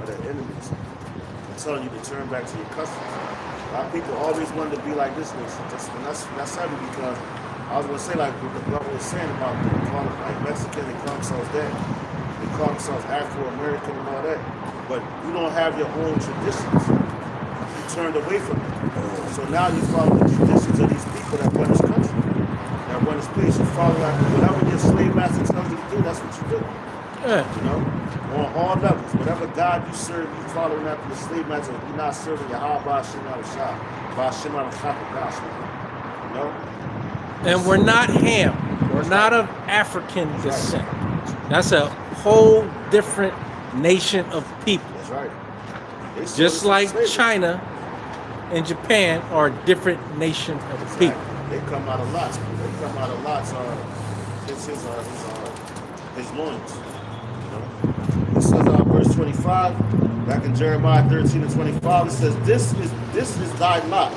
their enemies. And telling you to turn back to your customs. A lot of people always wanted to be like this nation. That's heavy because I was going to say, like what the brother was saying about them calling like Mexican, they call themselves that. They call themselves Afro-American and all that. But you don't have your own traditions. You turned away from them. So now you follow the traditions of these people that run this country, that run this place. You follow like whatever your slave master tells you to do, that's what you do. Yeah. You know? On all levels. Whatever God you serve, you following after the slave master. You're not serving Yahawashi Bashim Yahawashi. You know? And we're not Ham. We're not of African descent. That's a whole different nation of people. That's right. Just like China and Japan are a different nation of people. They come out of lots. They come out of lots. His loins. You know? It says verse 25, back in Jeremiah 13 and 25, it says, This is thy lot,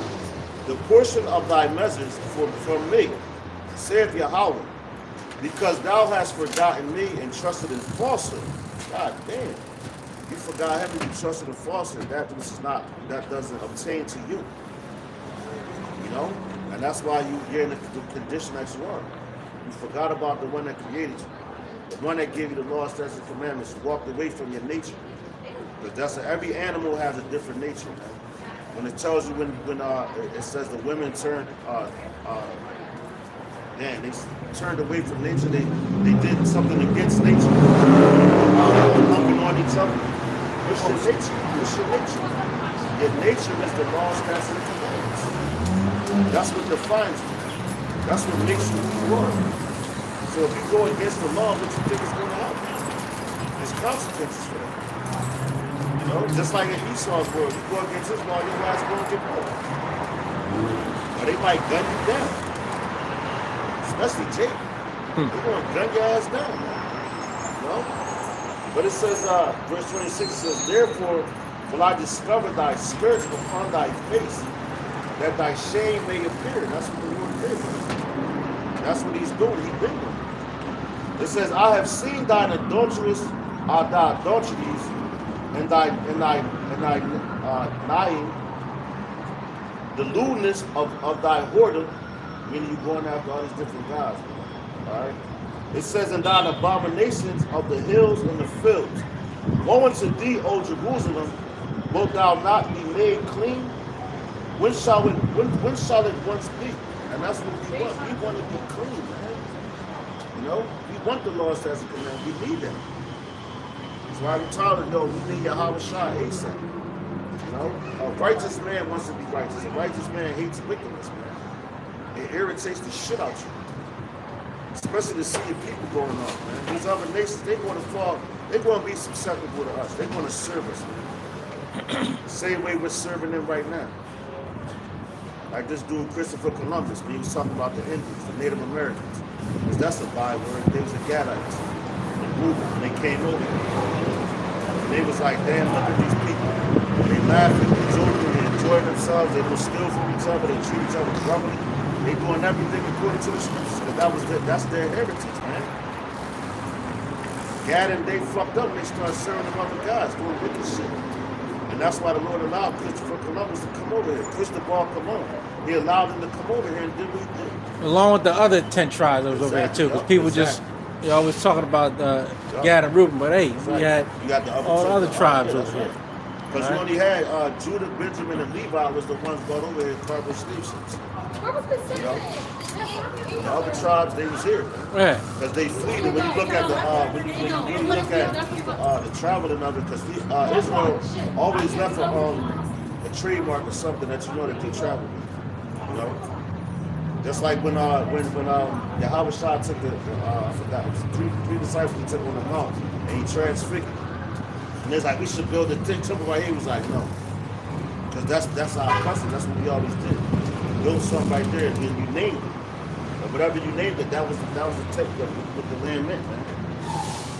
the portion of thy measures from me, saith Yahweh, because thou hast forgotten me and trusted in falsehood. God damn. You forgot him and you trusted in falsehood. That doesn't obtain to you. You know? And that's why you're in the condition that you are. You forgot about the one that created you. The one that gave you the law, statutes, and commandments. You walked away from your nature. Because every animal has a different nature. When it tells you when it says the women turned they turned away from nature, they did something against nature. Humping on each other. What's your nature? What's your nature? Your nature is the law, statutes, and commandments. That's what defines you. That's what makes you who you are. So if you go against the law, what you think is going to happen? There's consequences for that. You know, just like in Esau's world, you go against his law, your life's going to get broke. Or they might gun you down. Especially Jake. They're going to gun your ass down, man. You know? But it says, verse 26 says, Therefore will I discover thy skirts upon thy face, that thy shame may appear. That's what the Lord did. That's what he's doing. He's been doing. It says, I have seen thine adulteries, thy adulteries, and thy lying, the lewdness of thy whoredom, meaning you going after all these different gods. All right. It says, and thine abominations of the hills and the fields. Woe unto thee, O Jerusalem, wilt thou not be made clean? When shall it once be? And that's what we want. We want to be clean, man. You know, we want the Lord as a command. We need that. That's why we tell them, we need Yahawashi ASAP. You know, a righteous man wants to be righteous. A righteous man hates wickedness, man. It irritates the shit out you. Especially to see your people going off, man. These other nations, they're going to fall. They're going to be susceptible to us. They're going to serve us, man. The same way we're serving them right now. Like this dude, Christopher Columbus, when he was talking about the Indians, the Native Americans. Because that's a byword. They was the Gadites. The group, when they came over. And they was like, damn, look at these people. They laughing, they joking, they enjoy themselves, they will steal from each other, they treat each other grumbly. They doing everything according to the scriptures. Because that's their heritage, man. Gad and they fucked up and they started serving them other gods, doing wicked shit. And that's why the Lord allowed Christopher Columbus to come over here. Cristobal Colon. He allowed him to come over here and did what he did. Along with the other 10 tribes that was over there too, because people just always talking about Gad and Reuben, but hey, we had you got the all the other tribes over here. Because you only had Judah, Benjamin, and Levi was the ones brought over here carving slave ships. You know? The other tribes, they was here. Yeah. Because they flee. And when you look at the the traveling of it, because Israel always left a trademark or something that you know that they travel with. You know? Just like when Yahawashi took I forgot, it was three disciples he took on the mountain and he transfigured. And it's like, we should build a temple right here. He was like, no. Because that's our custom. That's what we always did. Build something right there and then you named it. But whatever you named it, that was the text that what the land meant, man.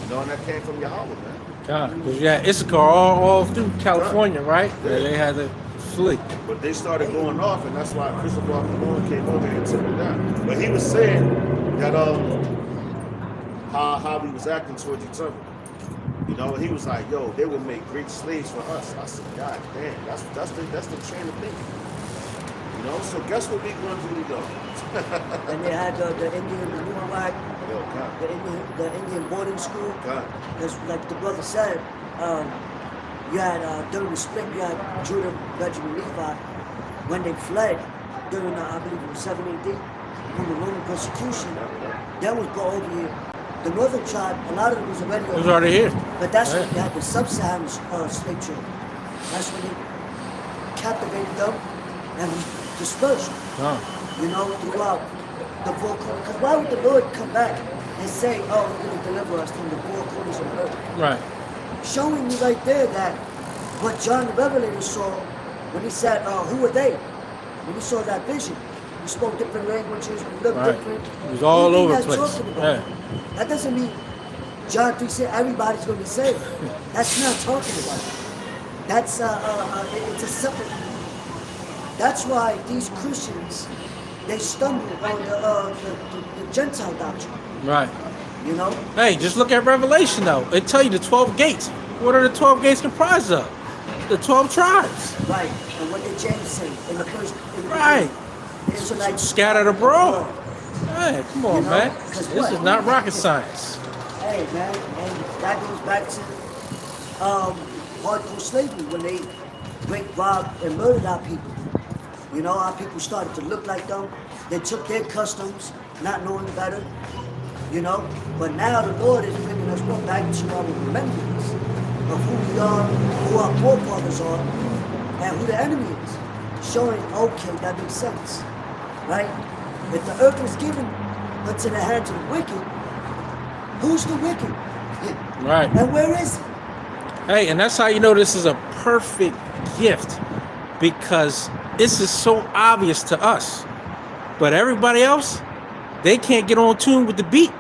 You know, and that came from Yahweh, man. Because you had Issachar all through California, right? Yeah. They had to flee. But they started going off, and that's why Christopher Colon came over here and took it down. But he was saying that how he was acting towards each other. You know, he was like, yo, they would make great slaves for us. I said, God damn, that's the train of thinking. You know, so guess what we going to do to go? And they had the Indian the Indian boarding school. Because like the brother said, you had during the split, you had Judah, Benjamin, Levi, when they fled during I believe it was 7 AD from the Roman persecution. They would go over here. The northern tribe, a lot of it was already over. It was already here. But that's when they had the sub-Saharan slave trade. That's when they captivated them and dispersed. You know, throughout the four corners. Because why would the Lord come back and say, oh, he's going to deliver us from the four corners of the earth? Right. Showing you right there that what John the Revelator saw when he said, who are they? When he saw that vision. We spoke different languages, we looked different. It was all over the place. That doesn't mean John 3 said everybody's going to be saved. That's not talking about it. That's it's a separate. That's why these Christians, they stumble on the Gentile doctrine. Right. You know? Hey, just look at Revelation though. It tell you the 12 gates. What are the 12 gates comprised of? The 12 tribes. Right. And what did James say in the first? Right. Israelites scattered abroad. Hey, come on, man. This is not rocket science. Hey, man, and that goes back to hardcore slavery when they raped, robbed, and murdered our people. You know, our people started to look like them. They took their customs, not knowing better. You know, but now the Lord is bringing us back to our remembrance of who we are, who our forefathers are, and who the enemy is. Showing, okay, that makes sense, right? If the earth was given into the hands of the wicked, who's the wicked? Right. And where is it? Hey, and that's how you know this is a perfect gift, because this is so obvious to us. But everybody else, they can't get on tune with the beat.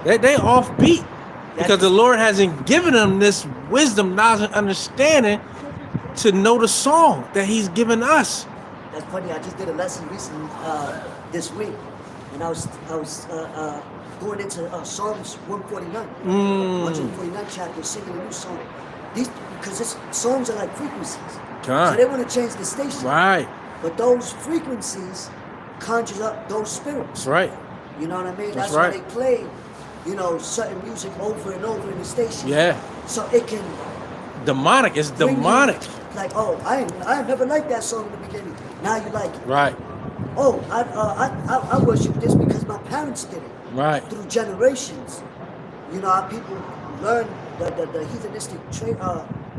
They off beat because the Lord hasn't given them this wisdom, knowledge, and understanding to know the song that He's given us. That's funny. I just did a lesson recently this week, and I was going into Psalms 149, 149 chapter, singing a new song. These because songs are like frequencies, so they want to change the station. Right. But those frequencies conjures up those spirits. That's right. You know what I mean? That's why right. they play, certain music over and over in the station. Yeah. So it can Demonic. It's bring you, demonic. like, oh, I never liked that song in the beginning. Now you like it. Right. Oh, I worship this because my parents did it. Right. Through generations. You know how people learn the heathenistic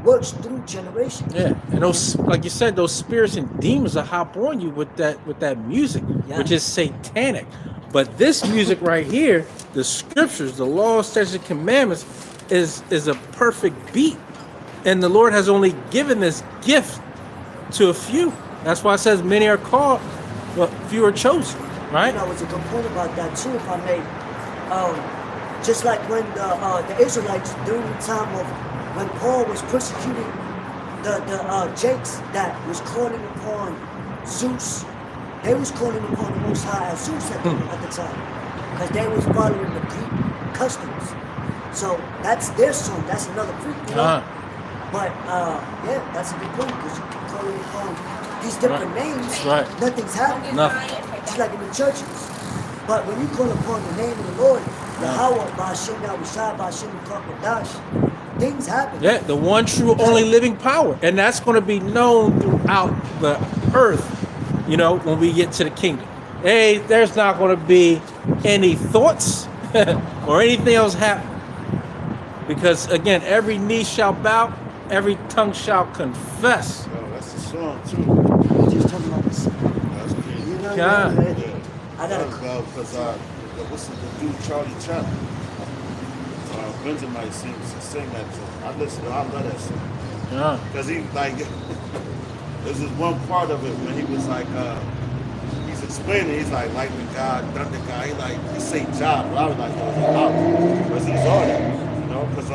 works through generations. Yeah. And those, like you said, those spirits and demons will hop on you with that music, which is satanic. But this music right here, the scriptures, the law, statutes, and commandments, is a perfect beat. And the Lord has only given this gift to a few. That's why it says many are called, but few are chosen. Right? You know, it's a good point about that too, if I may. Just like when the Israelites during the time of when Paul was persecuting the Jakes that was calling upon Zeus, they was calling upon the Most High as Zeus at the time, because they was following the Greek customs. So that's their song. That's another freak, you know. But yeah, that's a good point, because you keep calling upon these different names. Right. Nothing's happening. Nothing. Just like in the churches. But when you call upon the name of the Lord, Yahweh, Ba'ashem, Yahawashi, Ba'ashem, Kakadash, things happen. Yeah, the one true only living power. And that's going to be known throughout the earth, when we get to the kingdom. Hey, there's not going to be any thoughts or anything else happen. Because, again, every knee shall bow, every tongue shall confess. Oh, that's a song, too. Just talking about this. That's crazy. You know, Yeah. I gotta. Because what's the dude, Charlie Chaplin? Benjamin might sing that song. I love that song. Yeah. Because he, like, there's this one part of it when he was like, he's explaining, he's like, lightning God, thunder God. He say job, but I was like, because he's all that, because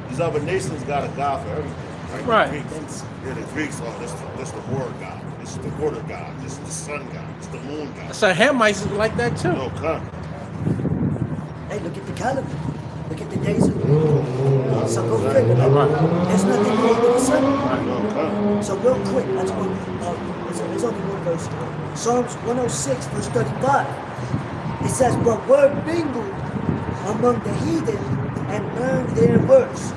these other nations got a God for everything. Right. The Greeks, the Greeks, this the war God, this is the water God, this is the sun God, this is the moon God. So Hamites is like that too. No, come. Hey, look at the calendar. Look at the days of the week. So go figure. There's nothing more than the sun. No, come. So real quick, that's one. There's only one verse. Psalms 106, verse 35. It says, "But were mingled among the heathen and learned their words."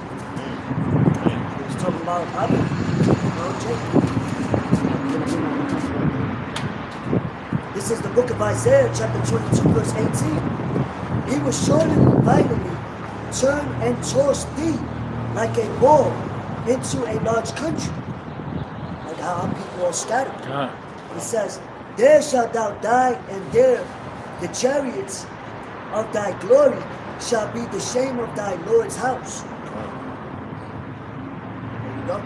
He's talking about This is the book of Isaiah, chapter 22, verse 18. He will surely violently turn and toss thee like a ball into a large country. Like how our people are scattered. He says, "There shalt thou die, and there the chariots of thy glory shall be the shame of thy Lord's house." There you go.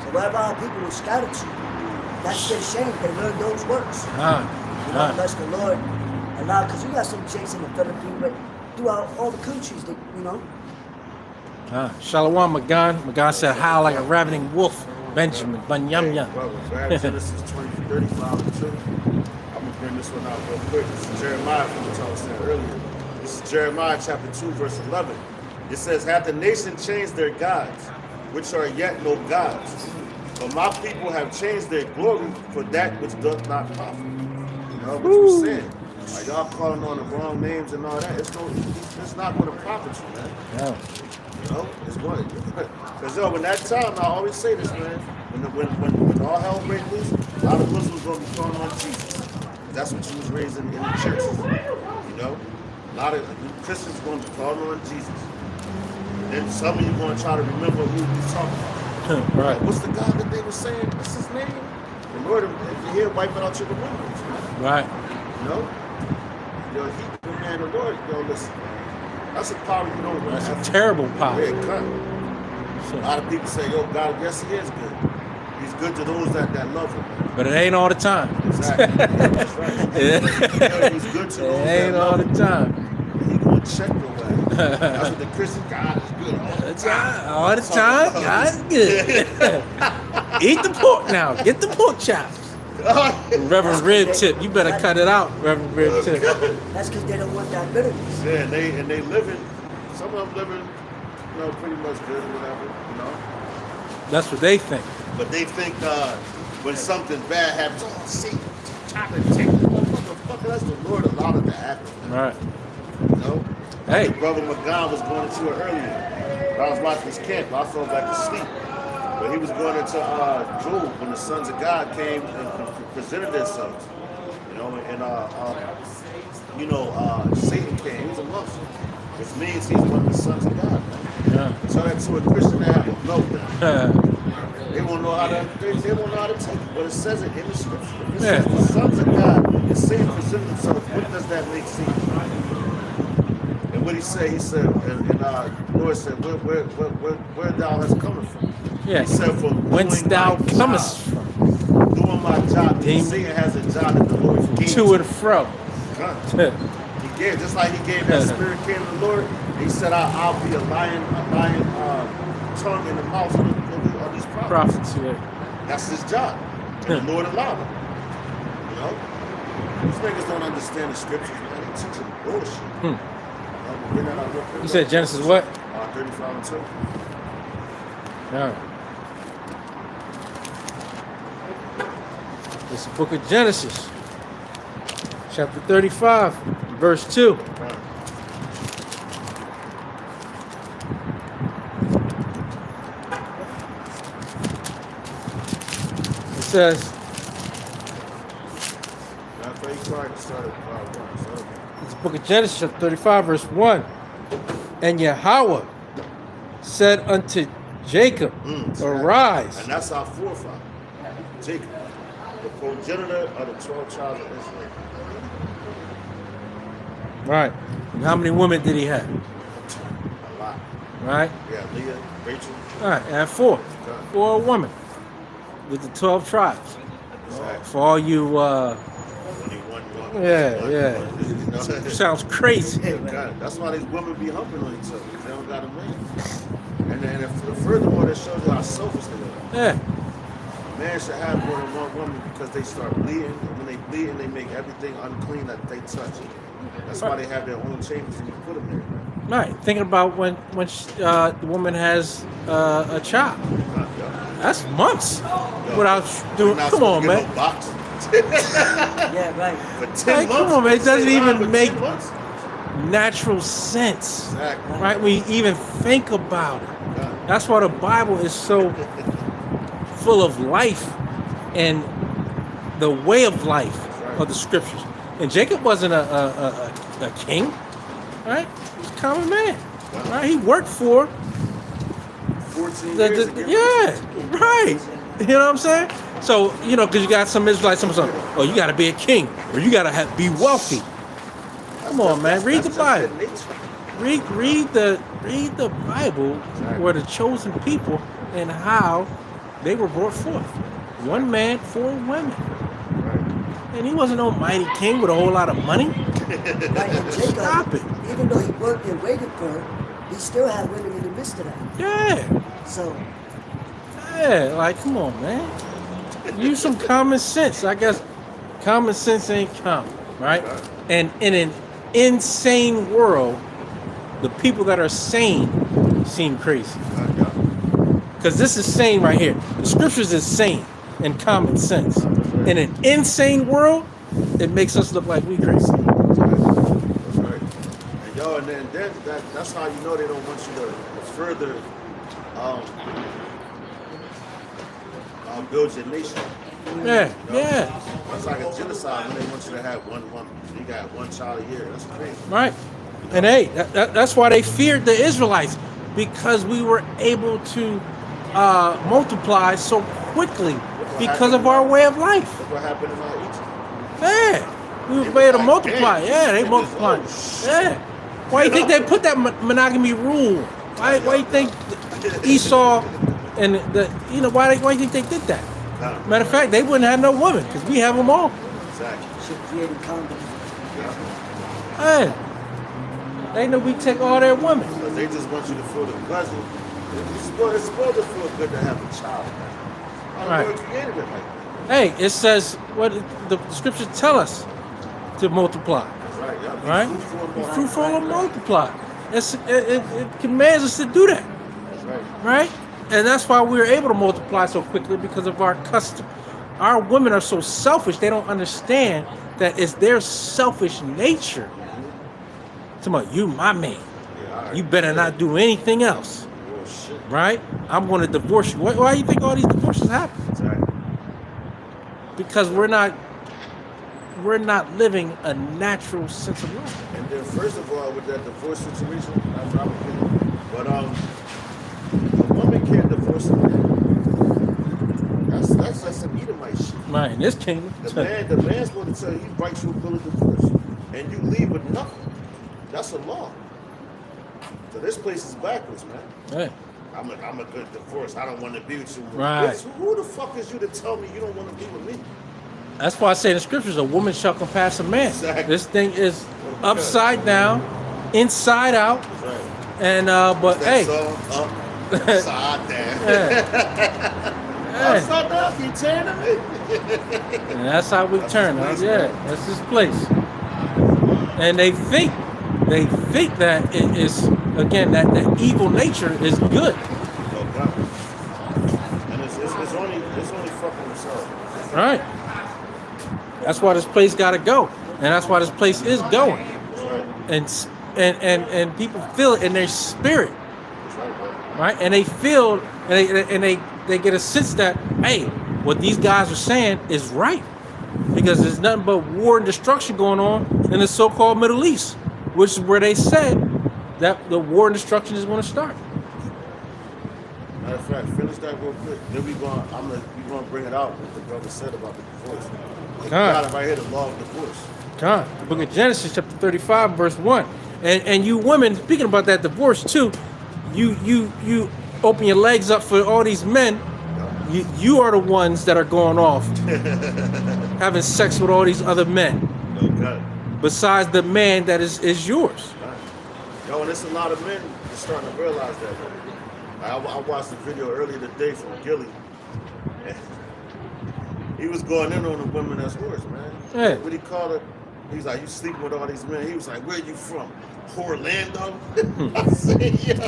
So wherever our people were scattered to, that's their shame. They learned those words. Bless the Lord. Allow, because you got some Jakes in the Philippines, but throughout all the countries, Shalom Magan. Magan said, "Howl like a ravening wolf." Benjamin Banyamya. Grab Genesis 35 and 2. I'm gonna bring this one out real quick. This is Jeremiah from what I was saying earlier. This is Jeremiah chapter 2, verse 11. It says, "Hath the nation changed their gods, which are yet no gods? But my people have changed their glory for that which doth not profit." You know what you saying? Like y'all calling on the wrong names and all that. It's not going to profit you, man. Yeah. You know, it's going because when that time, I always say this, man. When all hell break loose, a lot of Muslims going to be calling on Jesus. That's what you was raised in the churches. You know, a lot of Christians going to be calling on Jesus. Then some of you going to try to remember who he's talking about. Right. What's the God that they were saying? What's his name? In order, if you hear, wipe it out your remembrance. Right. You know? He, man, the Lord, listen. That's a power you don't That's have. a terrible power. Yeah, cut. A lot of people say, God, yes, he is good. He's good to those that love him. But it ain't all the time. Exactly. That's right. He's good to those it ain't that all love the him. time. He gonna check your way. That's what the Christian God is good all the time. All the time, God's good. Eat the pork now. Get the pork chops. Reverend Red Tip, you better cut it out, Reverend Red Tip. That's because they don't want that bitterness. Yeah, and they living. Some of them living, pretty much good or whatever. That's what they think. But they think when something bad happens, oh, see, trying to take the motherfucker. That's the Lord allowed it to happen. Right. Hey, Brother McGon was going into it earlier. I was watching his camp. I fell back to sleep. But he was going into Job when the sons of God came and presented themselves. Satan came. He was amongst them. Which means he's one of the sons of God. Man. Yeah. So that's what a Christian have no meltdown. They won't know how to. They won't know how to take it. But it says it in the scripture. It says the sons of God and Satan presented themselves. What does that make sense? And what he said, and the Lord said, where thou hast coming from? Yeah. He said, from whence thou comest from. Doing my job. Satan has a job that the Lord gave to and fro. He gave, just like he gave that spirit came to the Lord. He said, I'll be a lion tongue in the mouth of these prophets. Yeah. That's his job. And the Lord allowed him. These niggas don't understand the scriptures, man. They teaching bullshit. You said Genesis what? 35 and 2. All right. It's the book of Genesis, chapter 35, verse 2. It says, it's the book of Genesis, chapter 35, verse 1. And Yahweh said unto Jacob, arise. And that's our forefather, Jacob, the progenitor of the 12 tribes of Israel. Right. And how many women did he have? A lot. Right? Yeah, Leah, Rachel. All right, and 4. Okay. 4 women with the 12 tribes. Exactly. For all you, yeah. Sounds crazy. That's why these women be humping on each other, because they don't got a man. And then furthermore, that shows you how selfish they are. Yeah. A man should have more than one woman because they start bleeding. And when they bleed, they make everything unclean that they touch. That's why they have their own chambers and you put them there. Right. Thinking about when the woman has a child. That's months without doing. Come on, man. Yeah, right. For 10 months. Come on, man. It doesn't even make natural sense. Exactly. Right? We even think about it. That's why the Bible is so full of life and the way of life of the scriptures. And Jacob wasn't a king, right? He was a common man, right? He worked for 14 years. Right. You know what I'm saying? So, because you got some Israelites, some, oh, you got to be a king, or you got to be wealthy. Come on, man. Read the Bible. Read the Bible, where the chosen people and how they were brought forth. One man, 4 women. And he wasn't no mighty king with a whole lot of money. Right, and Jacob, stop it. Even though he worked and waited for her, he still had women in the midst of that. Yeah. So. Yeah, like, come on, man. Use some common sense. I guess common sense ain't common, right? And in an insane world, the people that are sane seem crazy. Because this is sane right here. The scriptures is sane and common sense. In an insane world, it makes us look like we crazy. That's right. And then that's how you know they don't want you to further build your nation. Yeah. It's like a genocide when they want you to have one woman. You got one child a year. That's crazy. Right. And hey, that's why they feared the Israelites, because we were able to multiply so quickly because of our way of life. Look what happened in Egypt. Yeah. We were able to multiply. Yeah, they multiplied. Yeah. Why do you think they put that monogamy rule? Why do you think Esau and why do you think they did that? Matter of fact, they wouldn't have no women because we have them all. Exactly. Should create a condom. Hey, they know we take all their women. Because they just want you to feel the pleasure. It's supposed to feel good to have a child. Right. Created it like that. Hey, it says what the scriptures tell us to multiply. Right, yeah. Be Right? fruitful and Be multiply. fruitful and multiply. It commands us to do that. That's right. Right? And that's why we're able to multiply so quickly because of our custom. Our women are so selfish, they don't understand that it's their selfish nature. Talking about you, my man. Yeah, all right. You better not do anything else. Oh, shit. Right? I'm going to divorce you. Why do you think all these divorces happen? That's right. Because we're not living a natural sense of life. And then, first of all, with that divorce situation, that's what I would think. But a woman can't divorce a man. That's some Edomite shit. Right, in this kingdom. The man's going to tell you he writes you a bill of divorce, and you leave with nothing. That's a law. So this place is backwards, man. Hey. I'm a good divorce. I don't want to be with you. Right. Who the fuck is you to tell me you don't want to be with me? That's why I say in the scriptures, a woman shall compass a man. Exactly. This thing is upside down, inside out, That's right. and but That hey, song, upside down. hey, Upside down, you turning me. and that's how we That's turn. his place, Yeah, man. that's his place. And they think that it is again that the evil nature is good. Oh God. And it's only fucking themselves. Right. That's why this place got to go, and that's why this place is going. That's right. And people feel it in their spirit, That's right, bro. right? And they feel and they get a sense that hey, what these guys are saying is right, because there's nothing but war and destruction going on in the so-called Middle East, which is where they said that the war and destruction is going to start. Matter of fact, finish that real quick. Then we gonna bring it out what the brother said about the divorce. We got it right here, the law of divorce. God, the book of Genesis, chapter 35, verse 1. And you women, speaking about that divorce too, you open your legs up for all these men. You are the ones that are going off having sex with all these other men Okay. besides the man that is yours. Yo, and there's a lot of men that's starting to realize that. I watched a video earlier today from Gilly. He was going in on the women as whores, man. Yeah. What he called it? He's like, you sleeping with all these men. He was like, where you from? Orlando? I said, yeah.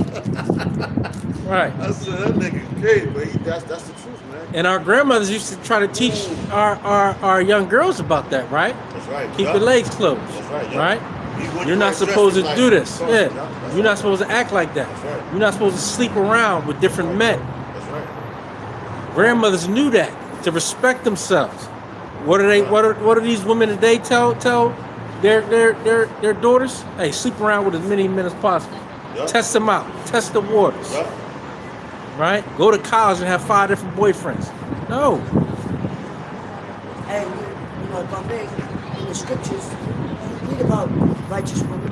Right. I said, that nigga crazy, but that's the truth, man. And our grandmothers used to try to teach our young girls about that, right? That's right. Keep yeah. your legs closed. That's right. Yeah. Right? He wouldn't You're not wear supposed to dresses do like this. That's Yeah. right. You're not supposed to act like that. That's right. You're not supposed to sleep around with different men. That's right. Grandmothers knew that to respect themselves. What are these women today tell their daughters? Hey, sleep around with as many men as possible. Yep. Test them out. Test the waters. Yep. Right? Go to college and have 5 different boyfriends. No. And you know, by me, in the scriptures, you read about righteous women,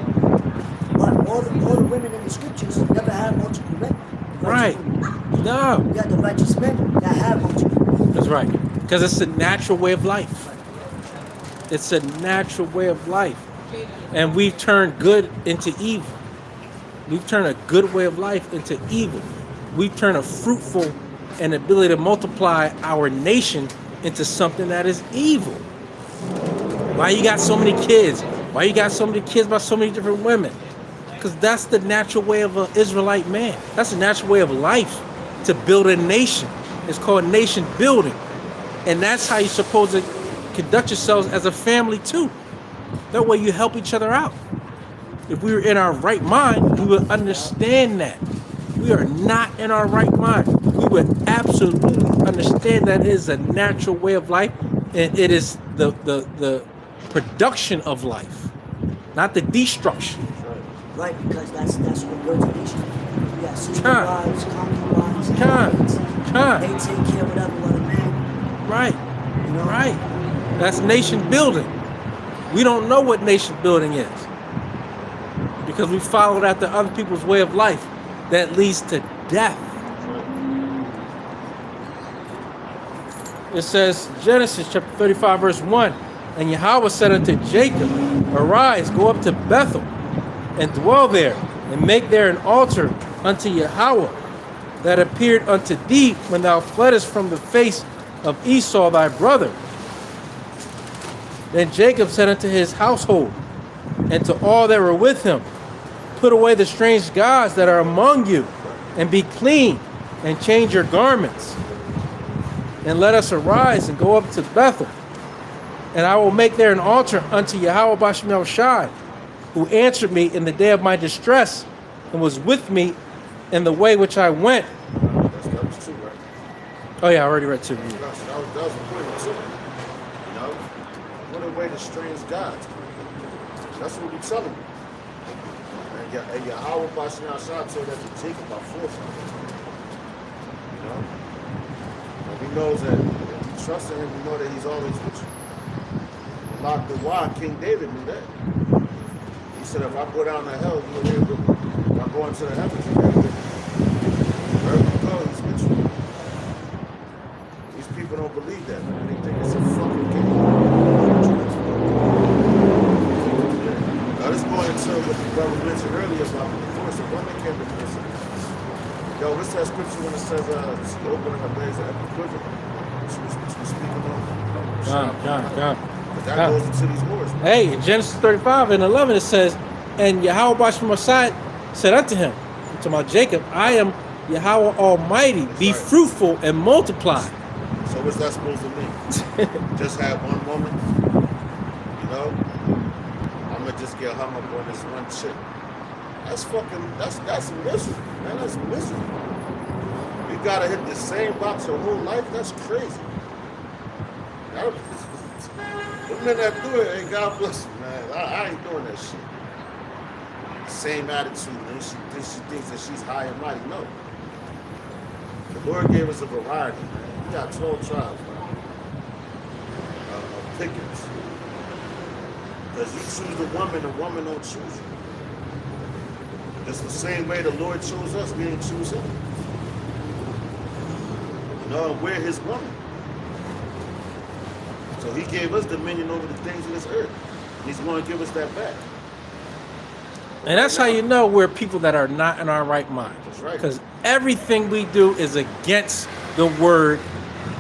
but all the women in the scriptures never had multiple men. Right. Women. No. You got the righteous men that have multiple men. That's right. Because it's a natural way of life. It's a natural way of life. And we've turned good into evil. We've turned a good way of life into evil. We've turned a fruitful and ability to multiply our nation into something that is evil. Why you got so many kids? Why you got so many kids by so many different women? Because that's the natural way of an Israelite man. That's the natural way of life to build a nation. It's called nation building. And that's how you're supposed to conduct yourselves as a family too. That way you help each other out. If we were in our right mind, we would understand that. We are not in our right mind. We would absolutely understand that it is a natural way of life, and it is the production of life, not the destruction. Right, because that's what builds a nation. You got sister Con. wives, concubines, Con. they take care of whatever other man. Right, You know? right. That's nation building. We don't know what nation building is because we followed after other people's way of life that leads to death. It says, Genesis chapter 35, verse 1, and Yahweh said unto Jacob, arise, go up to Bethel, and dwell there, and make there an altar unto Yahweh that appeared unto thee when thou fleddest from the face of Esau thy brother. Then Jacob said unto his household, and to all that were with him, put away the strange gods that are among you, and be clean, and change your garments. And let us arise and go up to Bethel. And I will make there an altar unto Yahawashi, who answered me in the day of my distress, and was with me in the way which I went. That was true, right? Oh yeah, I already read 2. That was a point too. You know, put away the strange gods. That's what we telling you. And Yahawashi told that to Jacob about 4 times. You know, and he knows that if you trust in him, we know that he's always with you. Like the why King David knew that. He said, if I go down to hell, you're there with me. If I go into the heavens, you're there with me. Wherever you go, he's with you. These people don't believe that, man. They think it's a fucking game. Now let's go into what the brother mentioned earlier about the divorce. A woman can't divorce her. Yo, what's that scripture when it says she opened her legs at the quiver? She was speaking on. God. But that goes into these wars. Man. Hey, in Genesis 35 and 11 it says, and Yahawashi said unto him, to my Jacob, I am Yahweh Almighty, That's be right. fruitful and multiply. So what's that supposed to mean? Just have one woman? You know? I'm gonna just get hung up on this one chick. That's misery, man. That's misery. You gotta hit the same box your whole life? That's crazy. The men that do it, hey, God bless them, man. I ain't doing that shit. Same attitude, and she thinks that she's high and mighty. No. The Lord gave us a variety, man. We got 12 tribes, man. Of pickings. Because you choose the woman don't choose you. It's the same way the Lord chose us, we didn't choose him. You know, we're his woman. So he gave us dominion over the things of this earth. And he's going to give us that back. And that's how you know we're people that are not in our right mind. That's right. Because everything we do is against the word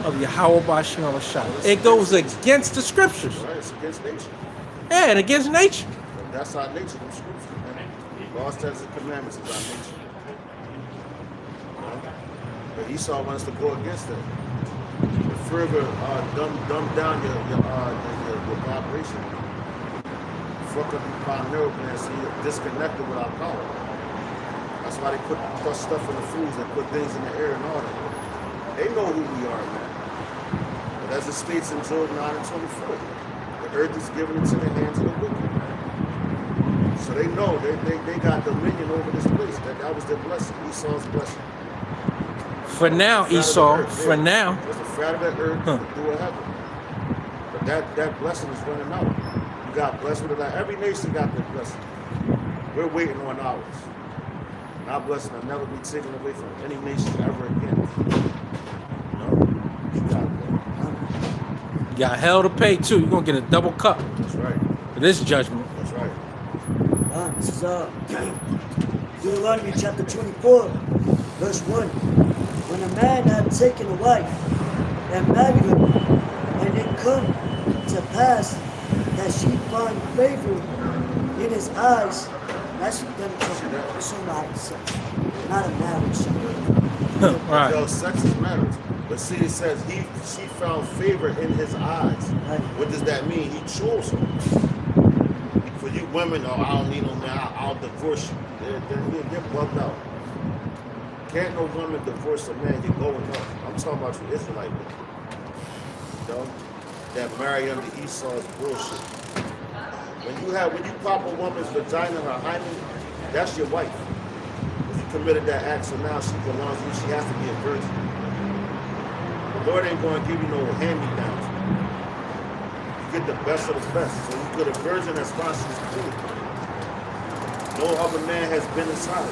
of Yahawashi. It goes against the scriptures. Right, it's against nature. Yeah, and against nature. And that's our nature, them scriptures. Law, statutes, and commandments is our nature. You know? But Esau wants to go against that. To further dumb down your vibration. Fuck up your primary gland so you're disconnected with our power. That's why they put stuff in the foods and put things in the air and all that. They know who we are, man. But as it states in Job 9 and 24, the earth is given into the hands of the wicked, man. So they know they got dominion over this place. That was their blessing, Esau's blessing. For now, Esau, for now. It's the fat of the earth through a heaven. But that blessing is running out. You got blessed with it. Like every nation got their blessing. We're waiting on ours. And our blessing will never be taken away from any nation ever again. You know? You got You got hell to pay too. You're going to get a double cup That's right. for this judgment. That's right. This is Deuteronomy chapter 24, verse 1. When a man had taken a wife and married her, and it come to pass that she find favor in his eyes, that's them talking somebody sex, not a marriage. Right. Yo, sex is marriage. But see, it says she found favor in his eyes. Right. What does that mean? He chose her. For you women, oh, I don't need no man, I'll divorce you. They're bugged out. Can't no woman divorce a man, you're going up. I'm talking about you Israelite women. You know? That marry under Esau's bullshit. When you pop a woman's vagina, her hymen, that's your wife. You committed that act, so now she belongs to you, she has to be a virgin. The Lord ain't going to give you no hand-me-downs. You get the best of the best. So you get a virgin that's conscious clean. No other man has been inside.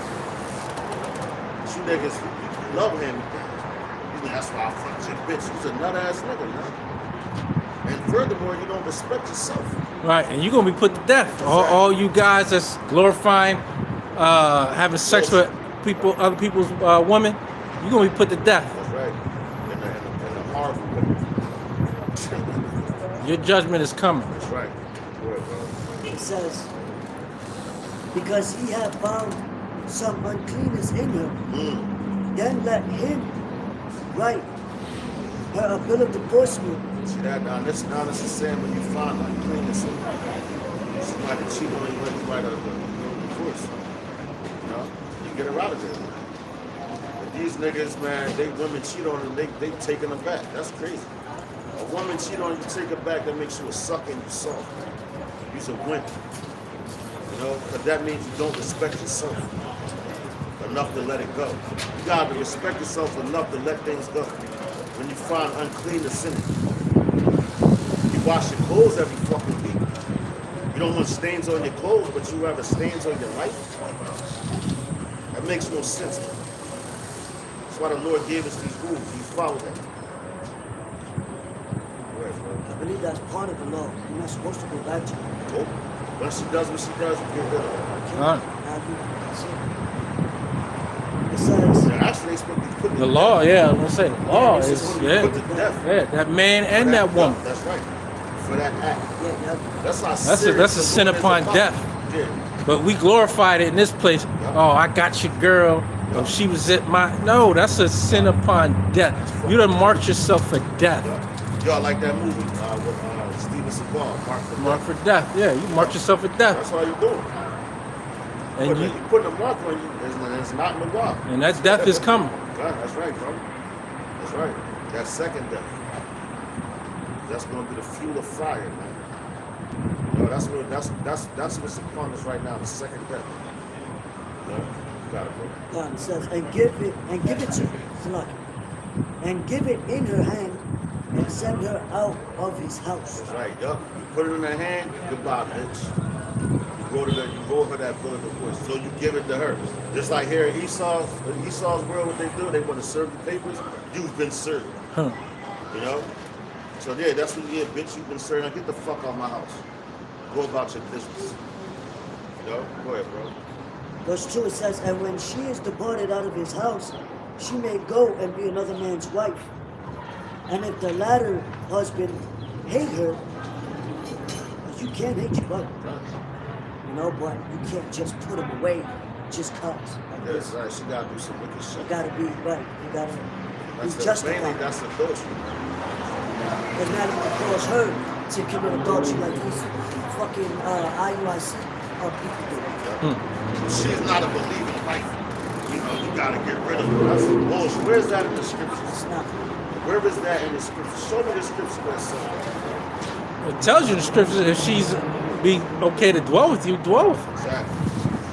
You niggas, you love hand-me-downs. That's why I fucked your bitch. You's a nut-ass nigga, man. And furthermore, you don't respect yourself. Right, and you're going to be put to death. Exactly. All you guys that's glorifying having sex with other people's women, you're going to be put to death. That's right. And the horrible women. Your judgment is coming. That's right. Go ahead, bro. It says, because he had found some uncleanness in her, then let him write her a bill of divorcement. See that now? This is saying when you find uncleanness in her. Somebody cheat on you, let you write a divorce. You know? You get her out of there. But these niggas, man, women cheat on them, they taking them back. That's crazy. A woman cheat on you, take her back, that makes you a sucker and you soft. You's a wimp. You know, because that means you don't respect yourself enough to let it go. You gotta respect yourself enough to let things go. When you find uncleanness in it. You wash your clothes every fucking week. You don't want stains on your clothes, but you have stains on your life. That makes no sense. That's why the Lord gave us these rules. You follow them. I believe that's part of the law. You're not supposed to go back to it. Nope. Once she does what she does, you get rid of her. It says, actually, they supposed to be put The law, yeah, I'm gonna say the law is put to death. that man and that woman. That's right. For that act. That's how That's a sin woman is upon about. death. Yeah. But we glorified it in this place. Oh, I got your girl. Oh, she was at my. No, that's a sin upon death. You done marked yourself for death. Y'all like that movie with Steven Seagal, Mark for death. Yeah, you marked yourself for death. That's all you doing. And you putting a mark on you, it's not in the law. And that death is coming. Right, that's right, bro. That's right. That second death. That's going to be the fuel of fire, man. You know, that's what's upon us right now, the second death. You know? You got it, bro. God, it says, and give it to her, and give it in her hand, and send her out of his house. That's right, yup. You put it in her hand, goodbye, bitch. You wrote her that bill of divorce, so you give it to her. Just like here in Esau's world, what they do, they want to serve the papers. You've been served. Huh. You know? So yeah, that's what you get, bitch. You've been served. Now get the fuck out of my house. Go about your business. You know? Go ahead, bro. Verse 2, it says, and when she is departed out of his house, she may go and be another man's wife. And if the latter husband hate her, you can't hate your brother. You know, but you can't just put him away just cause. That's right. She gotta do some wicked shit. You gotta be right. You gotta be Mainly, justified. that's adultery. It's not even cause her to commit adultery like these fucking IUIC people do. She's not a believing wife. You know, you gotta get rid of her. That's bullshit. Where's that in the scriptures? It's not. Where is that in the scriptures? Show me the scripture where it's said. It tells you in the scriptures if she's be okay to dwell with you, dwell with her. Exactly.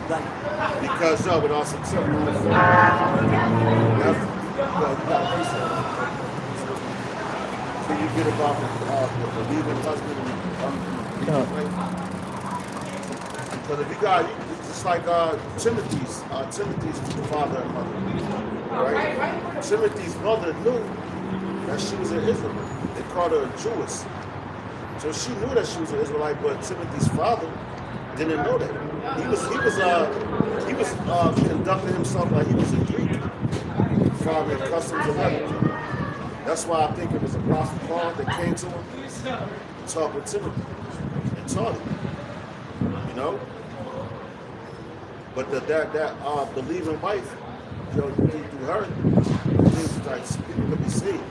Right. Because with all sincerity, can you get about the believing husband and unbelieving wife? Because if you got, it's just like Timothy's the father and mother, right? Timothy's mother knew that she was an Israelite. They called her a Jewess. So she knew that she was an Israelite, but Timothy's father didn't know that. He was conducting himself like he was a Greek, following customs of heaven. That's why I think it was Apostle Paul that came to him and talked with Timothy and taught him. You know? But that believing wife, you know, through her, things like people could be saved.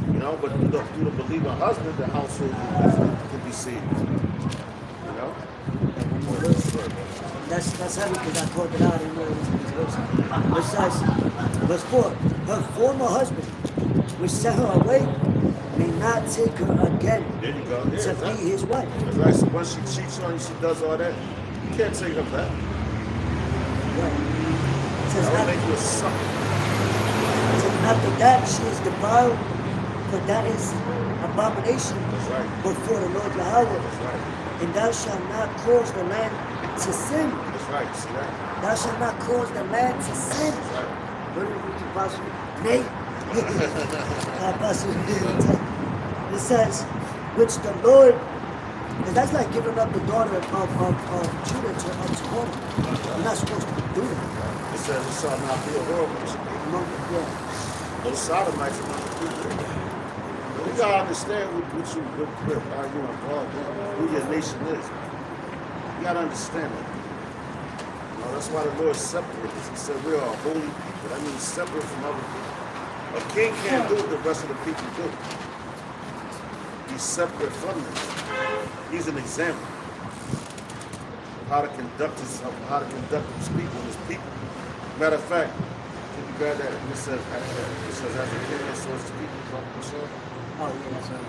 You know, but through the believing husband, the household can be saved. You know? That's heavy because I called it out in there. It says, verse 4, her former husband, which sent her away, may not take her again There you go. Yeah, to be his wife. That's right. So once she cheats on you, she does all that, you can't take her back. Right. It says, That will make you a sucker. after that she is defiled, for that is abomination That's right. before the Lord Yahweh. That's right. And thou shalt not cause the land to sin. That's right. See that? Thou shalt not cause the land to sin. That's right. What did we do, Pastor? Nay. Pastor, it says, which the Lord, and that's like giving up the daughter of Judah to Tamar. You're not supposed to do that. It says it shall not be a world nation. Yeah. Those sodomites are not the people. You gotta understand what are you involved in, who your nation is. You gotta understand that. You know, that's why the Lord separated us. He said we are a holy people. That means separate from other people. A king can't do what the rest of the people do. He's separate from them. He's an example of how to conduct himself, how to conduct his people, his people. Matter of fact, can you grab that? It says, as a king, so is his people. Oh, yeah, that's right.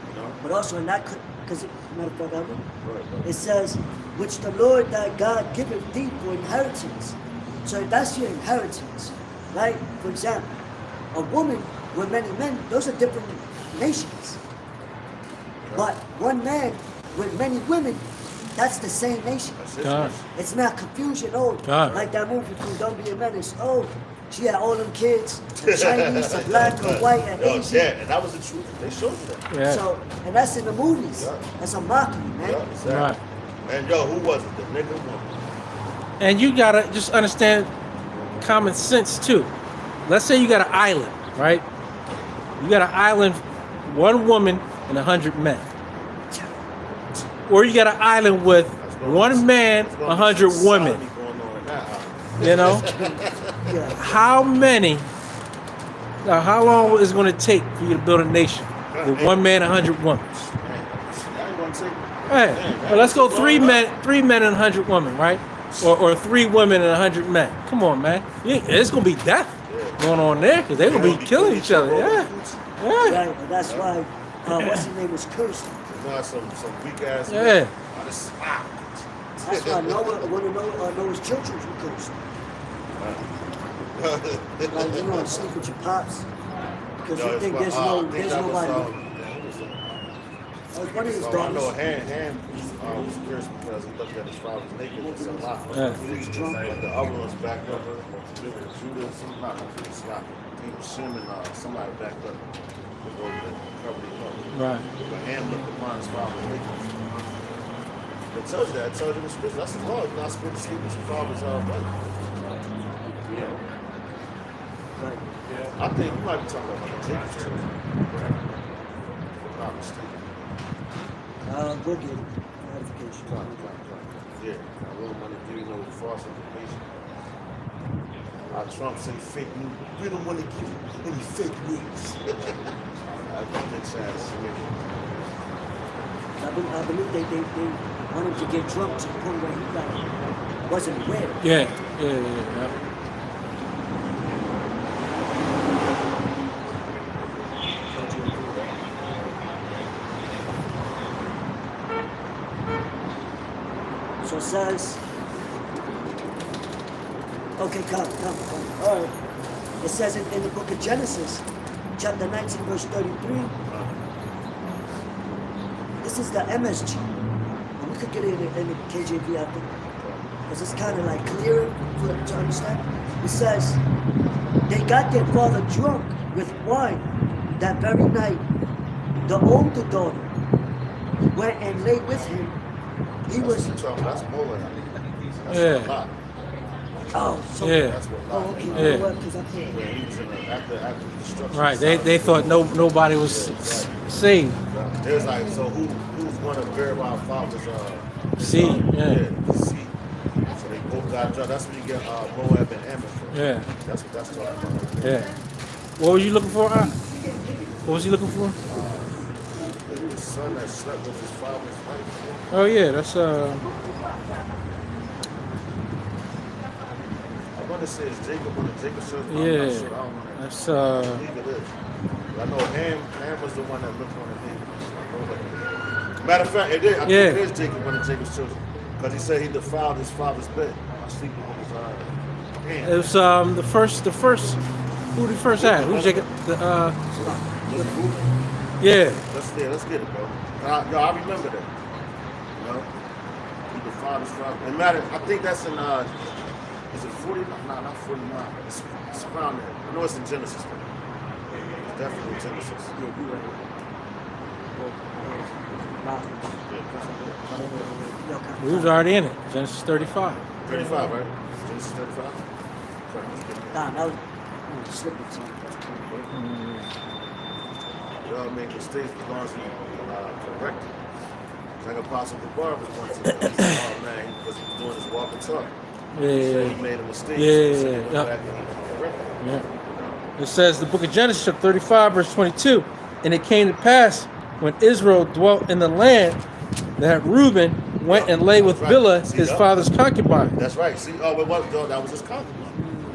You know? But also in that, because matter of fact, Right. it says, which the Lord thy God giveth thee for inheritance. So if that's your inheritance, right? For example, a woman with many men, those are different nations. But one man with many women, that's the same nation. That's his God. nation. It's not confusion. Oh, God. like that movie from Don't Be a Menace. Oh, she had all them kids, a Chinese, a black, a white, an Yo, Asian. yeah, and that was the truth. They showed you that. Yeah. So, and that's in the movies. Yeah. That's a mockery, man. Yeah, exactly. Right. And yo, who was it? The nigga woman. And you gotta just understand common sense too. Let's say you got an island, right? You got an island, one woman and 100 men. Or you got an island with one man, 100 women. You know? Yeah. How many? Now, how long is it going to take for you to build a nation with one man, 100 women? Hey, well, let's go three men and 100 women, right? Or 3 women and 100 men. Come on, man. It's going to be death going on there because they're going to be killing each other. Yeah. Yeah. Right, and that's why, what's his name was cursed. Some weak ass. Yeah. That's why one of Noah's children were cursed. Like, you know, sleep with your pops. Because you think there's nobody. That was one of his I daughters. know Ham was cursed because he looked at his father's naked and said, "Lot." Yeah. He was drunk. But the other ones backed up. Judah, not Judah, Shem and somebody backed up. To go to cover the cover. Right. But Ham looked upon his father's naked. It tells you that. It tells you the scripture. That's the law. You're not supposed to sleep with your father's wife. Yeah. Right. I think you might be talking about Jacob's children. If I'm not mistaken. We'll get notification. Yeah, I really want to give you no false information. Trump say fake news. We don't want to give you any fake news. I think that's I believe they want him to get drunk to the point where he like wasn't aware. Yeah. So it says, okay, come. All right. It says in the book of Genesis, chapter 19, verse 33. This is the MSG. And we could get it in the KJV, I think. Because it's kind of like clearer to understand. It says, they got their father drunk with wine that very night. The older daughter went and lay with him. He was. that's Moab. That's Yeah. Lot. Oh, so. Yeah. That's what Oh, Lot. okay. Yeah. You know what? Because I can't. Yeah, he was in the, after the destruction. Right. They thought nobody was saved. It was like, so who's going to bear our father's Seed, yeah. seed. So they both got drunk. That's when you get Moab and Ammon from. Yeah. That's what that's talking about. Yeah. What were you looking for? What was he looking for? His son that slept with his father's wife. Oh yeah, that's I want to say it's Jacob on the Jacob show. I'm not yeah. sure. I don't know. That's I believe it is. I know Ham was the one that looked on the thing. I know that. Matter of fact, it is. I think it is Jacob, one of Jacob's children. Because he said he defiled his father's bed. I sleep with his hand. it was the first who the first had? Who's Jacob? Yeah. Let's get it, bro. I remember that. You know? He defiled his father. And matter, I think that's in is it 49? No, not 49. It's around there. I know it's in Genesis though. It's definitely in Genesis. Yeah, you're right. We was already in it. Genesis 35. 35, right? Genesis 35? Sorry, let's get it. Nah, that was slipping something. We all make mistakes as long as we correct it. Like Apostle Gabar was once said, he said, oh man, because he was doing his walk and talk. He said he made a mistake. So he went back and he corrected it. It says the book of Genesis, chapter 35, verse 22. And it came to pass when Israel dwelt in the land that Reuben went and lay with Bilhah, his father's concubine. That's right. See, that was his concubine.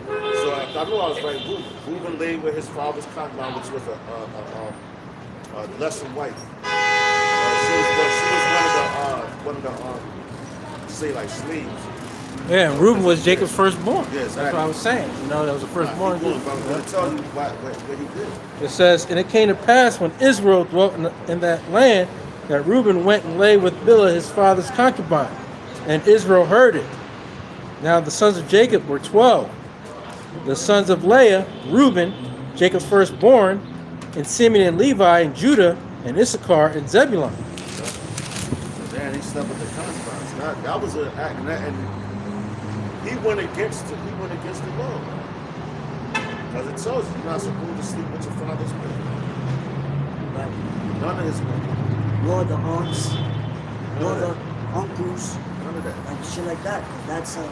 So I know I was right. Reuben lay with his father's concubine, which was a lesser wife. She was one of the say like slaves. Yeah, and Reuben was Jacob's firstborn. Yeah, exactly. That's what I was saying. You know, that was the firstborn. I'm going to tell you what he did. It says, and it came to pass when Israel dwelt in that land that Reuben went and lay with Bilhah, his father's concubine. And Israel heard it. Now the sons of Jacob were 12. The sons of Leah, Reuben, Jacob's firstborn, and Simeon and Levi, and Judah, and Issachar, and Zebulun. Man, he slept with the concubines. That was an act, and he went against the law. Because it tells you you're not supposed to sleep with your father's wife. Right. None of his women. Nor the aunts, nor the uncles, None of that. and shit like that. That's weird.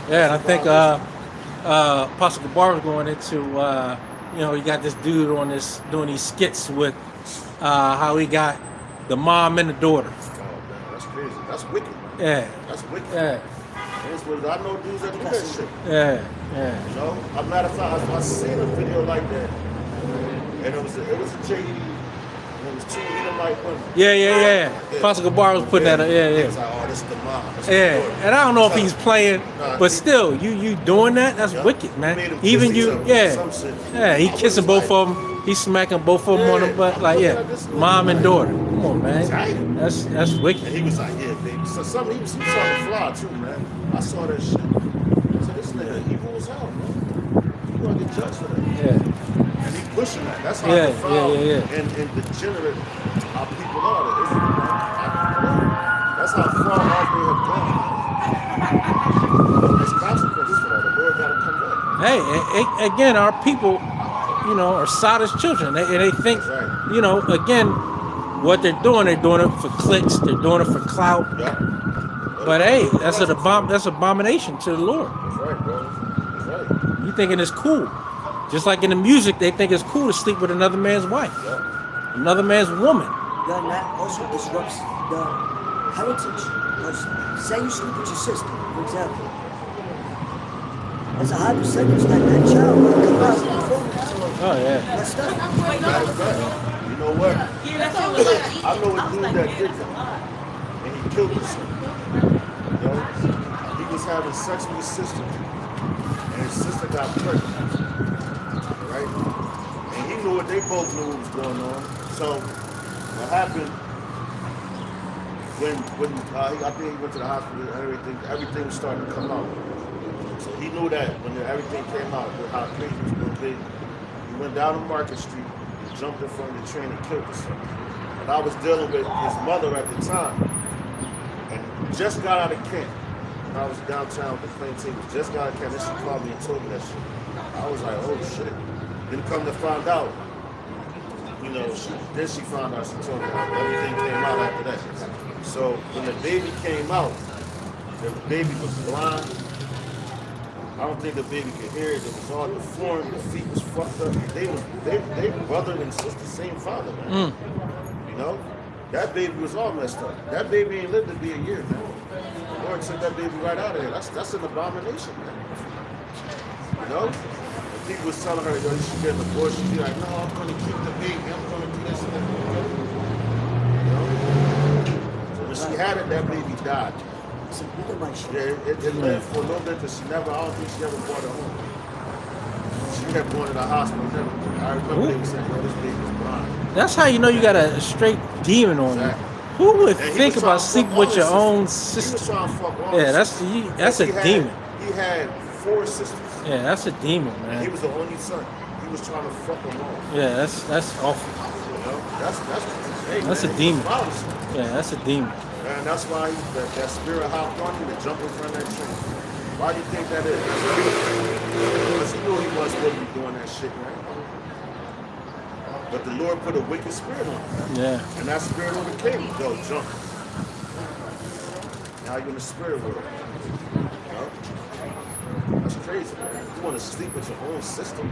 Yeah, and I think Apostle Gabar was going into, you got this dude on this doing these skits with how he got the mom and the daughter. Oh man, that's crazy. That's wicked. Yeah. That's wicked. Yeah. That's what I know dudes that do that shit. Yeah. Yeah. You know, as a matter of fact, I seen a video like that, and it was a JD, and it was two Edomite women. Yeah. Apostle Gabar was putting that up. It Yeah. was like, oh, this is the mom. This is the Yeah. daughter. And I don't know if he's playing, Nah, but still, you doing that? That's wicked, Made man. him Even kiss you, each other, yeah. some shit. Yeah, he I was kissing both like- of them. He's smacking both of them on the butt. Like, yeah, mom and daughter. Come on, man. Damn. That's And wicked. he was like, yeah, baby. So he was trying to fly too, man. I saw that shit. I said, this nigga evil as hell, man. You gonna get judged for that. Yeah. And he pushing that. That's how Yeah, defiled yeah. and degenerate our people are. That's how far off they have gone. There's consequences for that. The Lord gotta come back. Hey, again, our people, are sottish children. They think, That's right. again, what they're doing it for clicks. They're doing it for clout. Yeah. But hey, that's abomination to the Lord. That's right, bro. That's right. You thinking it's cool. Just like in the music, they think it's cool to sleep with another man's wife, Yeah. another man's woman. Yeah, and that also disrupts the heritage. Because say you sleep with your sister, for example. There's a high percentage that child will come out before you. So Oh yeah. that's stuff. Matter of fact, you know what? I know a dude that did that. And he killed himself. He was having sex with his sister. And his sister got pregnant. Right? And he knew they both knew what was going on. So what happened when I think he went to the hospital and everything was starting to come out. So he knew that when everything came out, how crazy it was going to be. He went down to Market Street, jumped in front of the train and killed himself. And I was dealing with his mother at the time. And just got out of camp. And I was downtown with the plane tickets. Just got out of camp. And she called me and told me that shit. I was like, oh shit. Then come to find out, then she found out, she told me everything came out after that. So when the baby came out, the baby was blind. I don't think the baby could hear it. It was all deformed. The feet was fucked up. They brother and sister, same father, man. That baby was all messed up. That baby ain't lived to be a year, man. The Lord took that baby right out of there. That's an abomination, man. And people was telling her, you should get an abortion. She'd be like, no, I'm going to keep the baby. I'm going to do this and that. So when she had it, that baby died. It's a bit of my shit. Yeah, it lived for a little bit because I don't think she ever brought it home. She kept going to the hospital. I remember they were saying, this baby was blind. That's how you know you got a straight demon on you. Exactly. Who would And he think was about trying to sleeping fuck with your all own his sisters. He was sister? trying to fuck all Yeah, his that's sisters. that's a demon. He had 4 sisters. Yeah, that's a demon, And he man. was the only son. He was trying to fuck them all. Yeah, that's awful. That's a demon. Violence. Yeah, that's a demon. And that's why that spirit hopped on him to jump in front of that train. Why do you think that is? Because he knew he wasn't supposed to be doing that shit, man. But the Lord put a wicked spirit on him. Yeah. And that spirit overcame him. Yo, jump. Now you're in the spirit world. You know? That's crazy, man. You want to sleep with your own sister?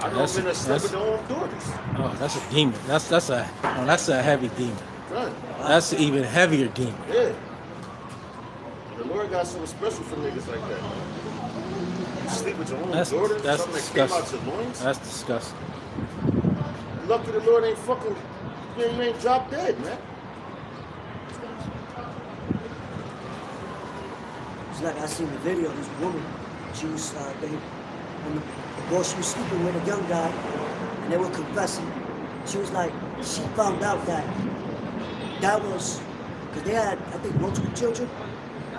I know men that sleep with their own daughters. Oh, that's a demon. That's a heavy demon. Right. That's an even heavier demon. Yeah. The Lord got something special for niggas like that. You sleep with your own daughter? That's Something disgusting. that came out your loins? That's disgusting. Lucky the Lord ain't fucking, you ain't dropped dead, man. It's like I seen the video of this woman. She was, when the boy she was sleeping with a young guy, and they were confessing. She was like, she found out that was, because they had, I think, multiple children,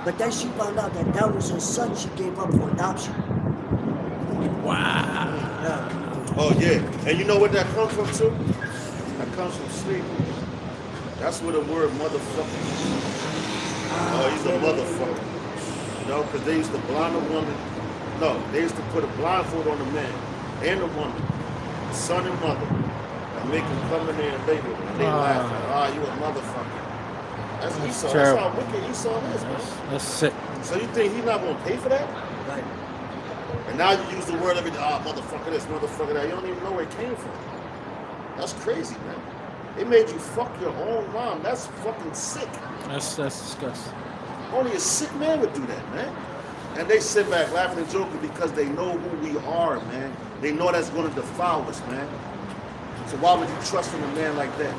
but then she found out that was her son she gave up for adoption. Wow. Yeah. Oh, yeah. And you know what that comes from, too? That comes from sleep. That's where the word motherfucker. Oh, he's a motherfucker. You know, because they used to blind a woman. No, they used to put a blindfold on the man and the woman, son and mother, and make them come in there and lay with them. And they laugh. You a motherfucker. That's Esau. That's how wicked Esau is, man. That's sick. So you think he's not going to pay for that? Right. And now you use the word every day, motherfucker this, motherfucker that. You don't even know where it came from. That's crazy, man. They made you fuck your own mom. That's fucking sick. That's disgusting. Only a sick man would do that, man. And they sit back laughing and joking because they know who we are, man. They know that's going to defile us, man. So why would you trust in a man like that?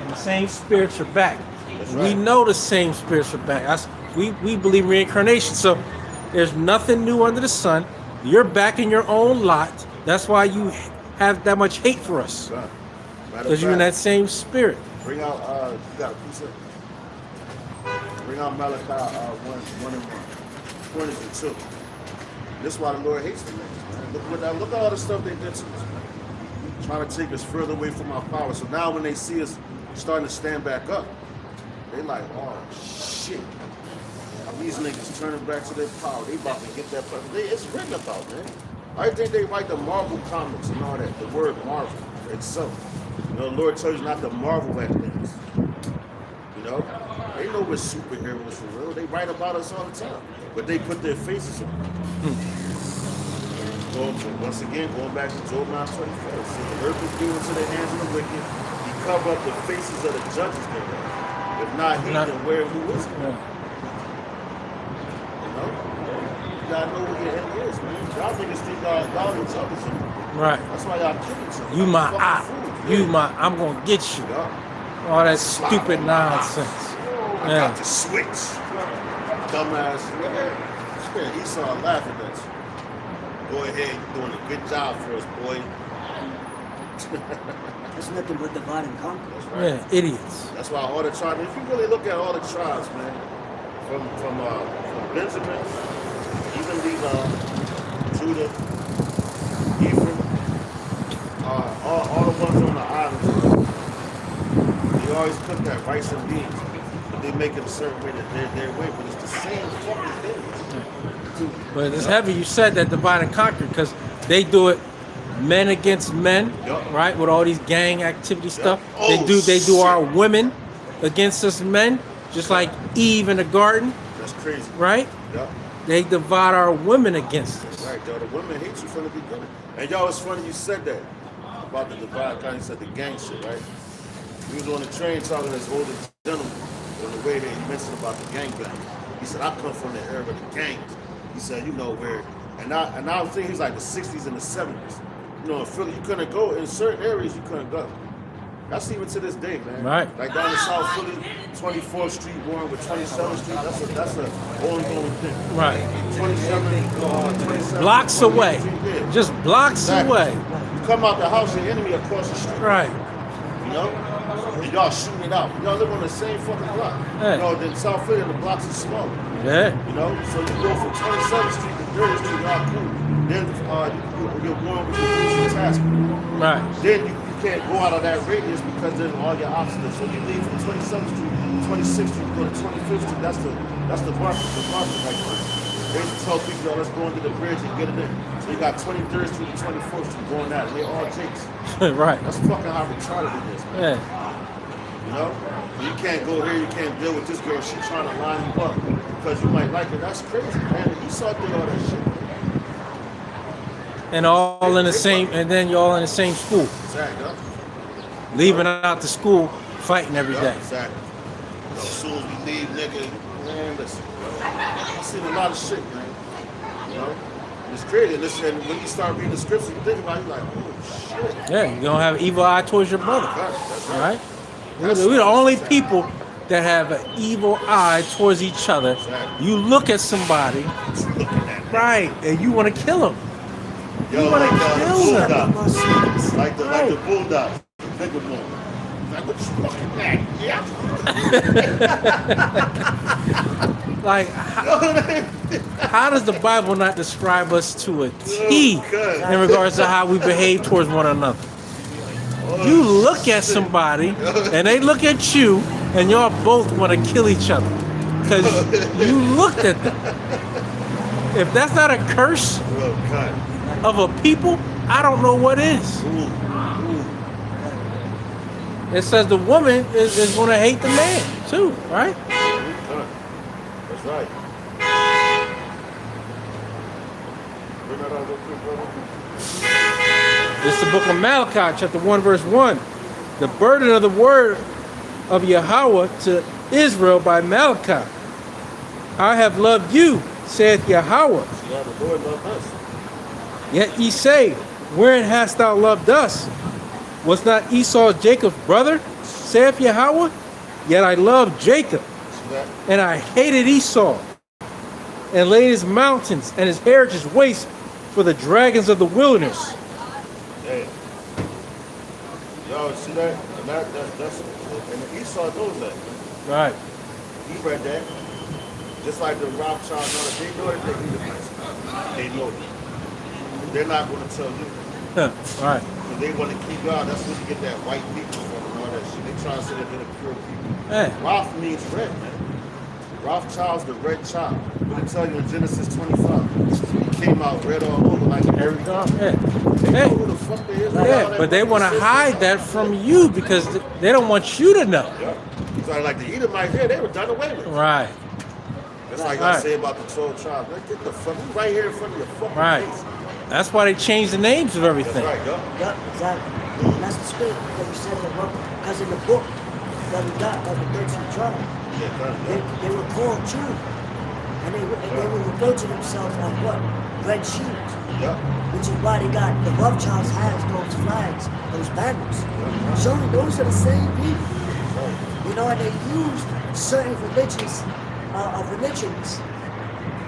And the same spirits are back. That's We right. know the same spirits are back. We believe in reincarnation. So there's nothing new under the sun. You're back in your own lot. That's why you have that much hate for us. Right. Because you're in that same spirit. Bring out, you got a piece of, bring out Malachi 1 and 1. 1 and 2. This is why the Lord hates the niggas, man. Look at all the stuff they did to us, man. Trying to take us further away from our power. So now when they see us starting to stand back up, they like, oh shit. These niggas turning back to their power. They about to get that power. It's written about, man. I think they write the Marvel comics and all that. The word Marvel itself. You know, the Lord tells you not to marvel at things. You know? They know we're superheroes for real. They write about us all the time. But they put their faces on. Once again, going back to Job 9:24. So the earth is given to the hands of the wicked. He covered up the faces of the judges thereof. If not he, then where who is he? Yeah. You know? You gotta know who your enemy is, man. Y'all niggas think y'all each other. Right. That's why y'all kill each other. You my Fucking eye. food, You yeah. my, I'm gonna get you. Yeah. All that stupid nonsense. I got the switch. Dumbass. Yeah, Esau laughing at you. Go ahead, you're doing a good job for us, boy. It's nothing but divide and conquer. That's right. Yeah, idiots. That's why all the tribes, if you really look at all the tribes, man, from Benjamin, even Levi, Judah, Ephraim, all the ones on the island, they always cook that rice and beans. But they make it a certain way that they're way, but it's the same fucking thing. But it's heavy. You said that divide and conquer because they do it men against men, Yup. right? With all these gang activity stuff. Oh, They do shit. our women against us men, just like Eve in the garden, That's crazy. right? Yeah. They divide our women against us. Right, yo, the women hate you from the beginning. And y'all, it's funny you said that about the divide, kind of said the gang shit, right? We was on the train talking to this older gentleman on the way there. He mentioned about the gang bang. He said, I come from the era of the gangs. He said, you know, where, and I was thinking he's like the 60s and the 70s. You know, in Philly, you couldn't go, in certain areas you couldn't go. That's even to this day, man. Right. Like down in South Philly, 24th Street, going with 27th Street, that's an ongoing thing. Right. 27 Blocks away. Yeah. Just blocks Exactly. away. You come out the house, your enemy across the street. Right. You know? And y'all shooting it out. Y'all live on the same fucking block. Yeah. You know, then South Philly, the blocks are smaller. Yeah. You know? So you go from 27th Street to 30th Street, y'all cool. Then you're going with your task. Right. Then you can't go out of that radius because there's all your obstacles. So you leave from 27th Street, 26th Street, you go to 25th Street. That's the market right there. They used to tell people, yo, let's go under the bridge and get it in. So you got 23rd Street and 24th Street going at it. They all jakes. Right. That's fucking how retarded it is, man. Yeah. You know? You can't go here, you can't deal with this girl. She trying to line you up because you might like her. That's crazy, man. Esau did all that shit. And all in the same, and then you're all in the same school. Exactly. Huh? Leaving out the school, fighting every day. Exactly. As soon as we leave, nigga, man, listen. I've seen a lot of shit, man. You know? It's crazy. Listen, when you start reading the scripture, you think about it, you're like, oh shit. Yeah, you're gonna have evil eye towards your brother. That's All right? We're the only people that have an evil eye towards each other. Exactly. You look at somebody, right, and you want to kill him. Yo, You wanna like kill the them. bulldogs. Like the Right. bulldogs. Think of them. Like, what you fucking mad? Yeah. Like, how does the Bible not describe us to a T Oh, in regards to how we behave towards one another? You look at somebody and they look at you and y'all both want to kill each other because you looked at them. If that's not a curse Oh, God. of a people, I don't know what is. Ooh. It says the woman is going to hate the man too, right? That's right. Bring that out real quick, brother. It's the book of Malachi, chapter 1, verse 1. The burden of the word of Yahweh to Israel by Malachi. I have loved you, saith Yahweh. Yeah, the Lord loved us. Yet ye say, wherein hast thou loved us? Was not Esau Jacob's brother, saith Yahweh? Yet I loved Jacob, See that? and I hated Esau, and laid his mountains and his heritage waste for the dragons of the wilderness. Hey. Y'all see that? And that's and Esau knows that. Right. He read that. Just like the Rothschild, they know that they're Edomites. They know it. They're not going to tell you. Right. Because they want to keep God. That's where you get that white people from and all that shit. They try to say that they're the pure people. Hey. Roth means red, man. Rothschild's the red child. What it tell you in Genesis 25? He came out red all over like There we go. Yeah. They know Hey. who the fuck they is. Yeah, but they want to hide that from you because they don't want you to know. Yeah. So like the Edomites here, they were done away with. Right. That's like Right. I say about the 12 tribes. Like, get the fuck, you right here in front of your fucking Right. face. That's why they changed the names of That's everything. right, yo. Yep, exactly. And that's the spirit that we said in the book. Because in the book that we got of the 13 tribe, Yeah, they were called Jew. And they would refer to themselves as what? Red shields. yeah. Which is why they got the Rothschilds has those flags, those banners. Showing those are the same people. You know, and they used certain religions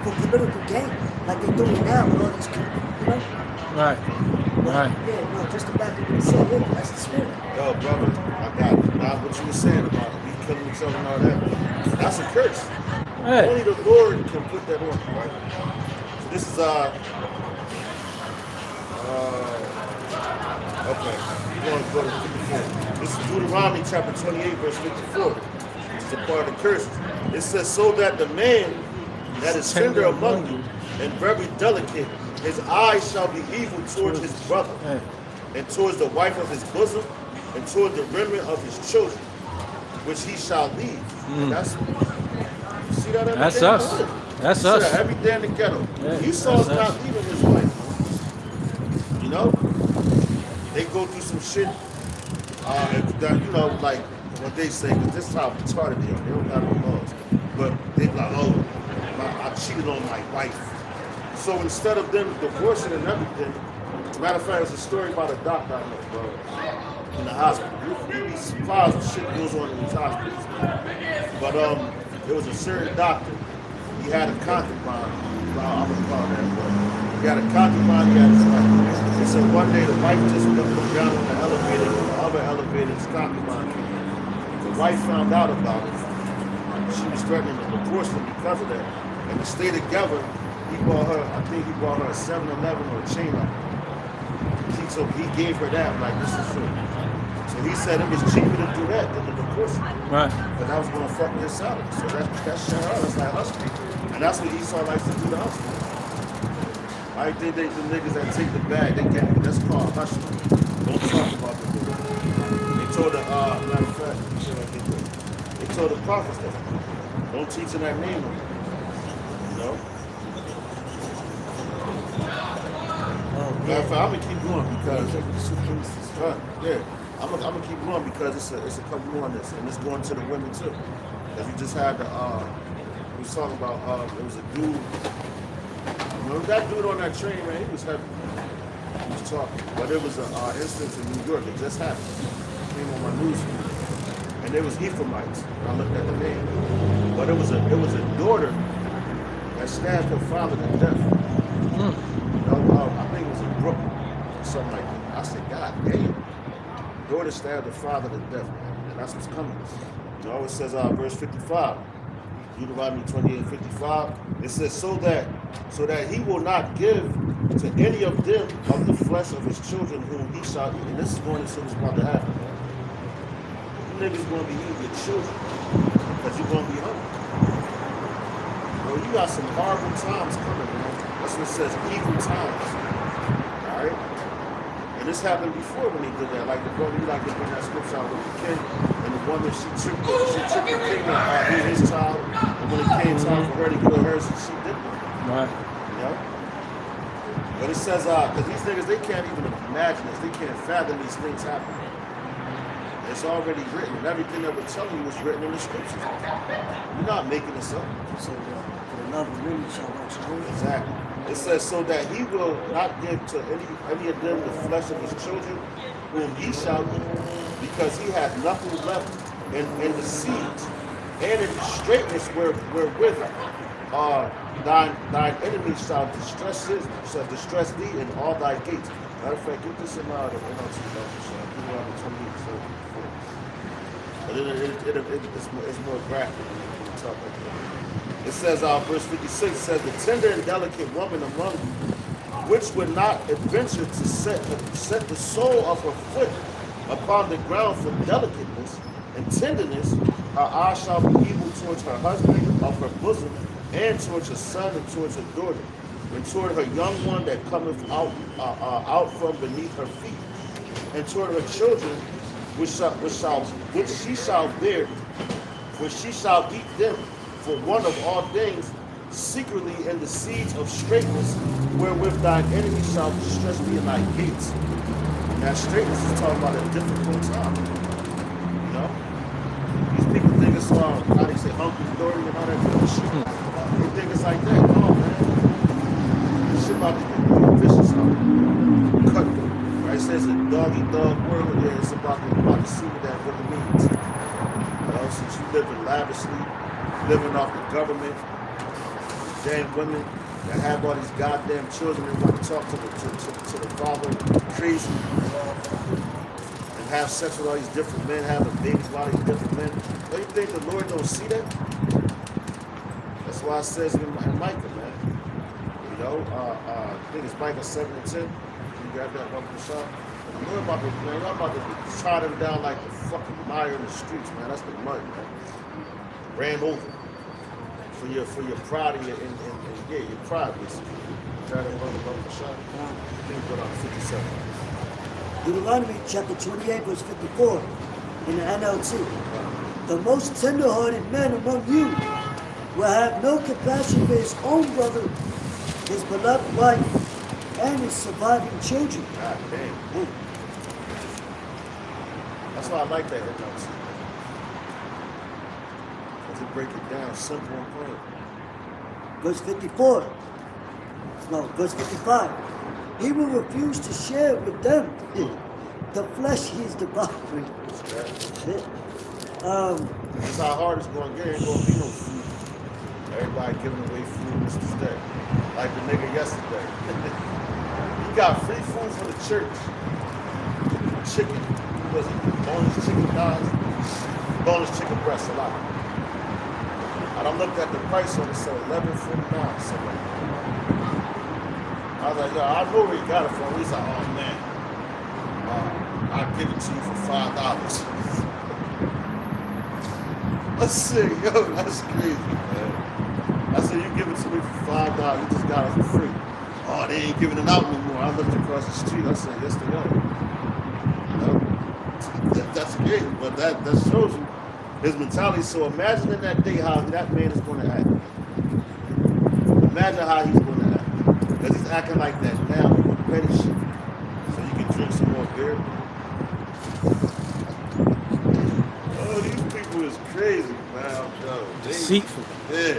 for political gain, like they're doing now with all these people, you know? Right. Right. Yeah, no, just to back up what he said, yeah, that's the spirit. Yo, brother, I got it. Now, what you were saying about we killing each other and all that, that's a curse. Hey. Only the Lord can put that on you, right? So this is, okay. We're going to go to 54. This is Deuteronomy chapter 28, verse 54. This is a part of the curses. It says, so that the man that is tender among you and very delicate, his eyes shall be evil towards his brother, Hey. and towards the wife of his bosom, and toward the remnant of his children, which he shall leave. And that's, you see that? That's every day in us. the hood? That's You see us. that every day in the ghetto. Yeah, Esau's that's us. not leaving his wife. You know? They go through some shit, and that, you know, like what they say, because this is how retarded they are. They don't got no laws. But they like, oh, I cheated on my wife. So instead of them divorcing and everything, matter of fact, there's a story about a doctor I know, bro, in the hospital. You'd be surprised what shit goes on in these hospitals, man. But there was a certain doctor. He had a concubine. I'm gonna call that, but he had a concubine. He had his wife. They said one day the wife just looked down on the elevator. And the other elevator, his concubine came in. The wife found out about it. She was threatening to divorce him because of that. And to stay together, he bought her, I think he bought her a 7-Eleven or a chain up. So he gave her that, like, this is true. So he said it was cheaper to do that than to divorce her. Right. But that was going to fuck his salary. So that shit her. That's like us people. And And that's what Esau likes to do to us. I think the niggas that take the bag, they get it. That's called hush. Don't talk about the niggas. They told the, matter of fact, they told the prophets that. Don't teach in that name. You know? Matter of fact, I'm gonna keep going because I'm gonna keep going because it's a couple more on this, and it's going to the women too. As we just had we was talking about there was a dude. Remember that dude on that train, man? He was heavy. He was talking, but there was an instance in New York that just happened. It came on my news feed, and there was Ephraimites. And I looked at the name, but it was a daughter that stabbed her father to death. I think it was in Brooklyn, or something like that. I said, God damn. Daughter stabbed her father to death, man. And that's what's coming. You know, it says verse 55. Deuteronomy 28:55. It says, so that he will not give to any of them of the flesh of his children whom he shall eat. And this is going to see what's about to happen, man. You niggas gonna be eating your children because you're gonna be hungry. Bro, you got some horrible times coming, man. That's what it says, evil times. Alright? And this happened before when he did that. Like the brother, you like to bring that scripture out with the kid, and the woman, she tricked the king to eat his child, and when it came time for her to kill hers, she did it. Right. You know? But it says, because these niggas, they can't even imagine this. They can't fathom these things happening. It's already written, and everything that we're telling you is written in the scriptures. You're not making this up. So, the love of many shall wax cold. Exactly. It says, so that he will not give to any of them the flesh of his children, whom he shall eat, because he hath nothing left in the seeds, and in the straightness wherewith thine enemies shall distress thee in all thy gates. Matter of fact, get this in my NLT. But it's more graphic when you talk like that. It says, verse 56 says, the tender and delicate woman among you, which would not adventure to set the sole of her foot upon the ground for delicateness and tenderness, her eye shall be evil towards her husband of her bosom, and towards her son, and towards her daughter, and toward her young one that cometh out from beneath her feet, and toward her children, which she shall bear, which she shall eat them, for one of all things, secretly in the seeds of straightness, wherewith thine enemy shall distress thee in thy gates. Now, straightness is talking about a difficult time. You know? These people think it's how they say hunky-dory and all that good shit. They think it's like that. No, man. This shit about to get vicious out here. Cut them. Right? It says a dog-eat-dog world. Yeah, it's about to see what that really means. You know, since you living lavishly, living off the government, damn women that have all these goddamn children and want to talk to the father crazy and have sex with all these different men, having babies with all these different men. Don't you think the Lord don't see that? That's why it says in Micah, man. You know, I think it's Micah 7:10. You got that one shot. The Lord about to, man, y'all about to try them down like the fucking mire in the streets, man. That's the mud, man. Ran over for your pride and your pride, basically. Try to run above the shot. I think we're on 57. Deuteronomy chapter 28, verse 54 in the NLT. The most tender-hearted man among you will have no compassion for his own brother, his beloved wife, and his surviving children. God damn. That's why I like that NLT. To break it down simple and plain. Verse 54. No, verse 55. He will refuse to share with them the flesh he is devouring. That's how hard it's going to get. Ain't going to be no food. Everybody giving away food this day. Like the nigga yesterday. He got free food from the church. Chicken. Was it boneless chicken thighs? Boneless chicken breast, a lot. And I looked at the price on it, so $11.49. So I was like, yo, I know where he got it from. He's like, oh man, I'll give it to you for $5. I said, yo, that's crazy, man. I said, you give it to me for $5. You just got it for free. Oh, they ain't giving it out anymore. I looked across the street. I said, yes, they are. That's great, but that shows you his mentality. So imagine in that day how that man is going to act. Imagine how he's going to act. Because he's acting like that now with petty shit. So you can drink some more beer. Oh, these people is crazy, man. Yo, Deceitful. Yeah.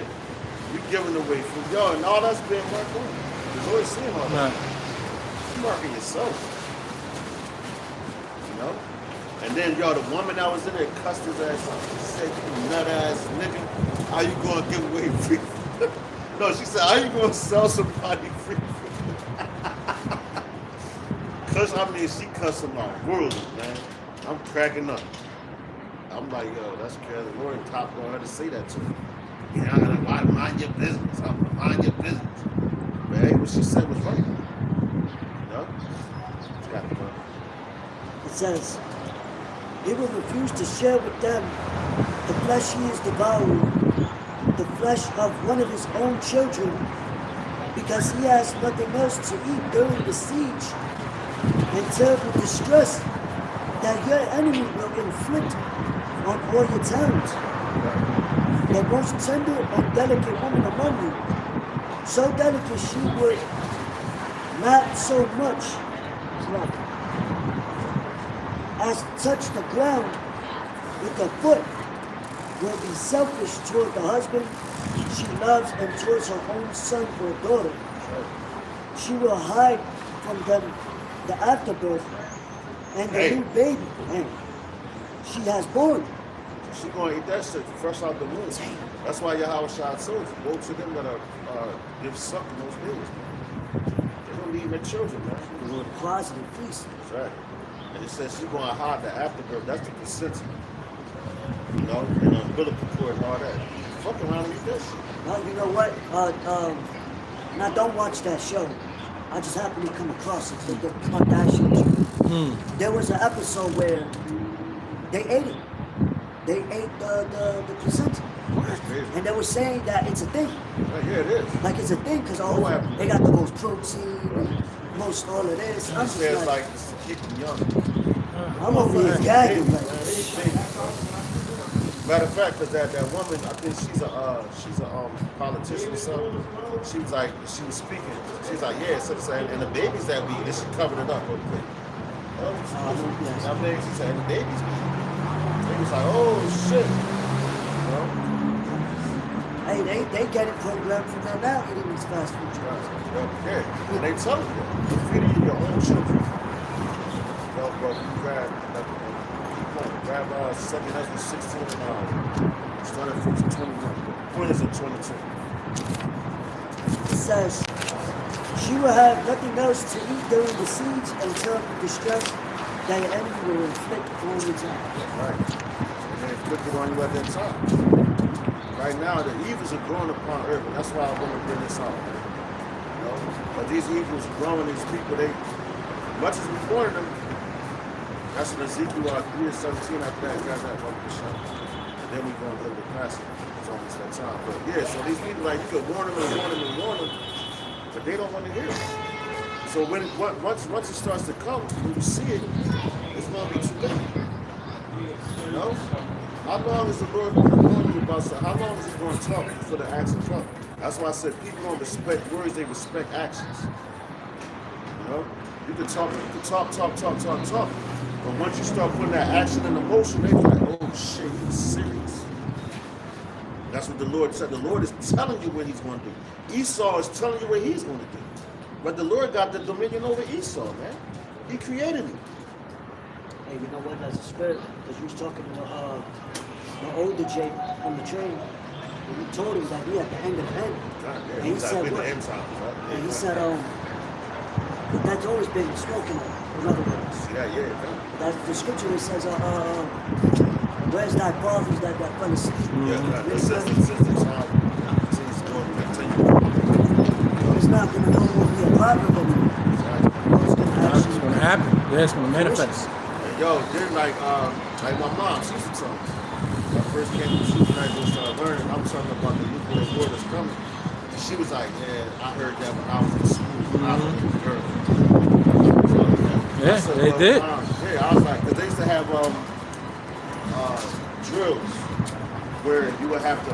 We giving away food. Yo, and all that's being marked on. There's always seeing all that. Right. You marking yourself. You know? And then, yo, the woman that was in there cussed his ass out. She said, you nut ass nigga, how you gonna give away free food? No, she said, how you gonna sell somebody free food? Cause, I mean, she cussed him out worldly, man. I'm cracking up. I'm like, yo, that's crazy. Lord top on her to say that to me. Yeah, I gotta mind your business. I'm gonna mind your business. But hey, what she said was right. You know? It's got to go. It says, he will refuse to share with them the flesh he is devouring, the flesh of one of his own children, because he has nothing else to eat during the siege and terrible distress that your enemy will inflict on all your towns. The most tender and delicate woman among you, so delicate she would not so much as touch the ground with the foot, will be selfish toward the husband she loves and towards her own son or daughter. She will hide from them the afterbirth and the new baby she has born. She gonna eat that shit fresh out the womb. That's why Yahawashi told you, go to them that are give suck in those babies, man. They don't need their children, man. The Lord closet and feast. That's right. And it says she's gonna hide the afterbirth. That's the placenta. You know, and umbilical cord and all that. Fuck around and eat that shit. Well, you know what? Now don't watch that show. I just happened to come across it. The Kardashians. There was an episode where they ate it. They ate the placenta. That's crazy. And they were saying that it's a thing. Yeah, it is. Like it's a thing because they got the most protein, and most all of this. I'm just It's like, like it's to keep them young. I'm over here gagging. Like, Matter of fact, because that woman, I think she's a politician or something. She was speaking. She's like, yeah, so and the babies that we eat, she covered it up real quick. I mean, she said, and the babies we eat. They was like, oh shit. You know? hey, they get it programmed from there now eating these fast food jobs. Yeah, and they tell you, you're feeding your own children. Yo, bro, you grab 7 husbands, 16 started from 21. Point is at 22. It says, she will have nothing else to eat during the siege and terrible distress that your enemy will inflict on your time. Right. And they inflict it on you at that time. Right now, the evils are growing upon earth, and that's why I want to bring this out. You know? But these evils are growing, these people, much as we pointed them, that's in Ezekiel 3:17, after that, got that 1%. And then we're going to live the passage. It's almost that time. But yeah, so these people, like, you could warn them and warn them and warn them, but they don't want to hear it. So once it starts to come, when you see it, it's going to be too late. You know? How long is the Lord warning you about something? How long is he going to talk before the action comes? That's why I said people don't respect words, they respect actions. You know? You can talk. But once you start putting that action and emotion, they're like, oh shit, he's serious. That's what the Lord said. The Lord is telling you what he's going to do. Esau is telling you what he's going to do. But the Lord got the dominion over Esau, man. He created him. Hey, you know what? That's a spirit. Because we was talking to the older Jake on the train. And he told him that we at the end of the end. And he said, what? And he said, that's always been spoken of, in other words. Yeah. That's the scripture that says, where's thy fathers that fell asleep? Yeah, it says the time continues to go and continue. It's not going to no more be a proverb anymore. It's going to It's going to happen. Yeah, it's going to manifest. And yo, then like my mom, she used to tell me. When I first came to the truth, I go start learning, I'm talking about the nuclear war that's coming. And she was like, yeah, I heard that when I was in school. I was heard it. Yeah, said, they did. Yeah, I was like, because they used to have drills where you would have to,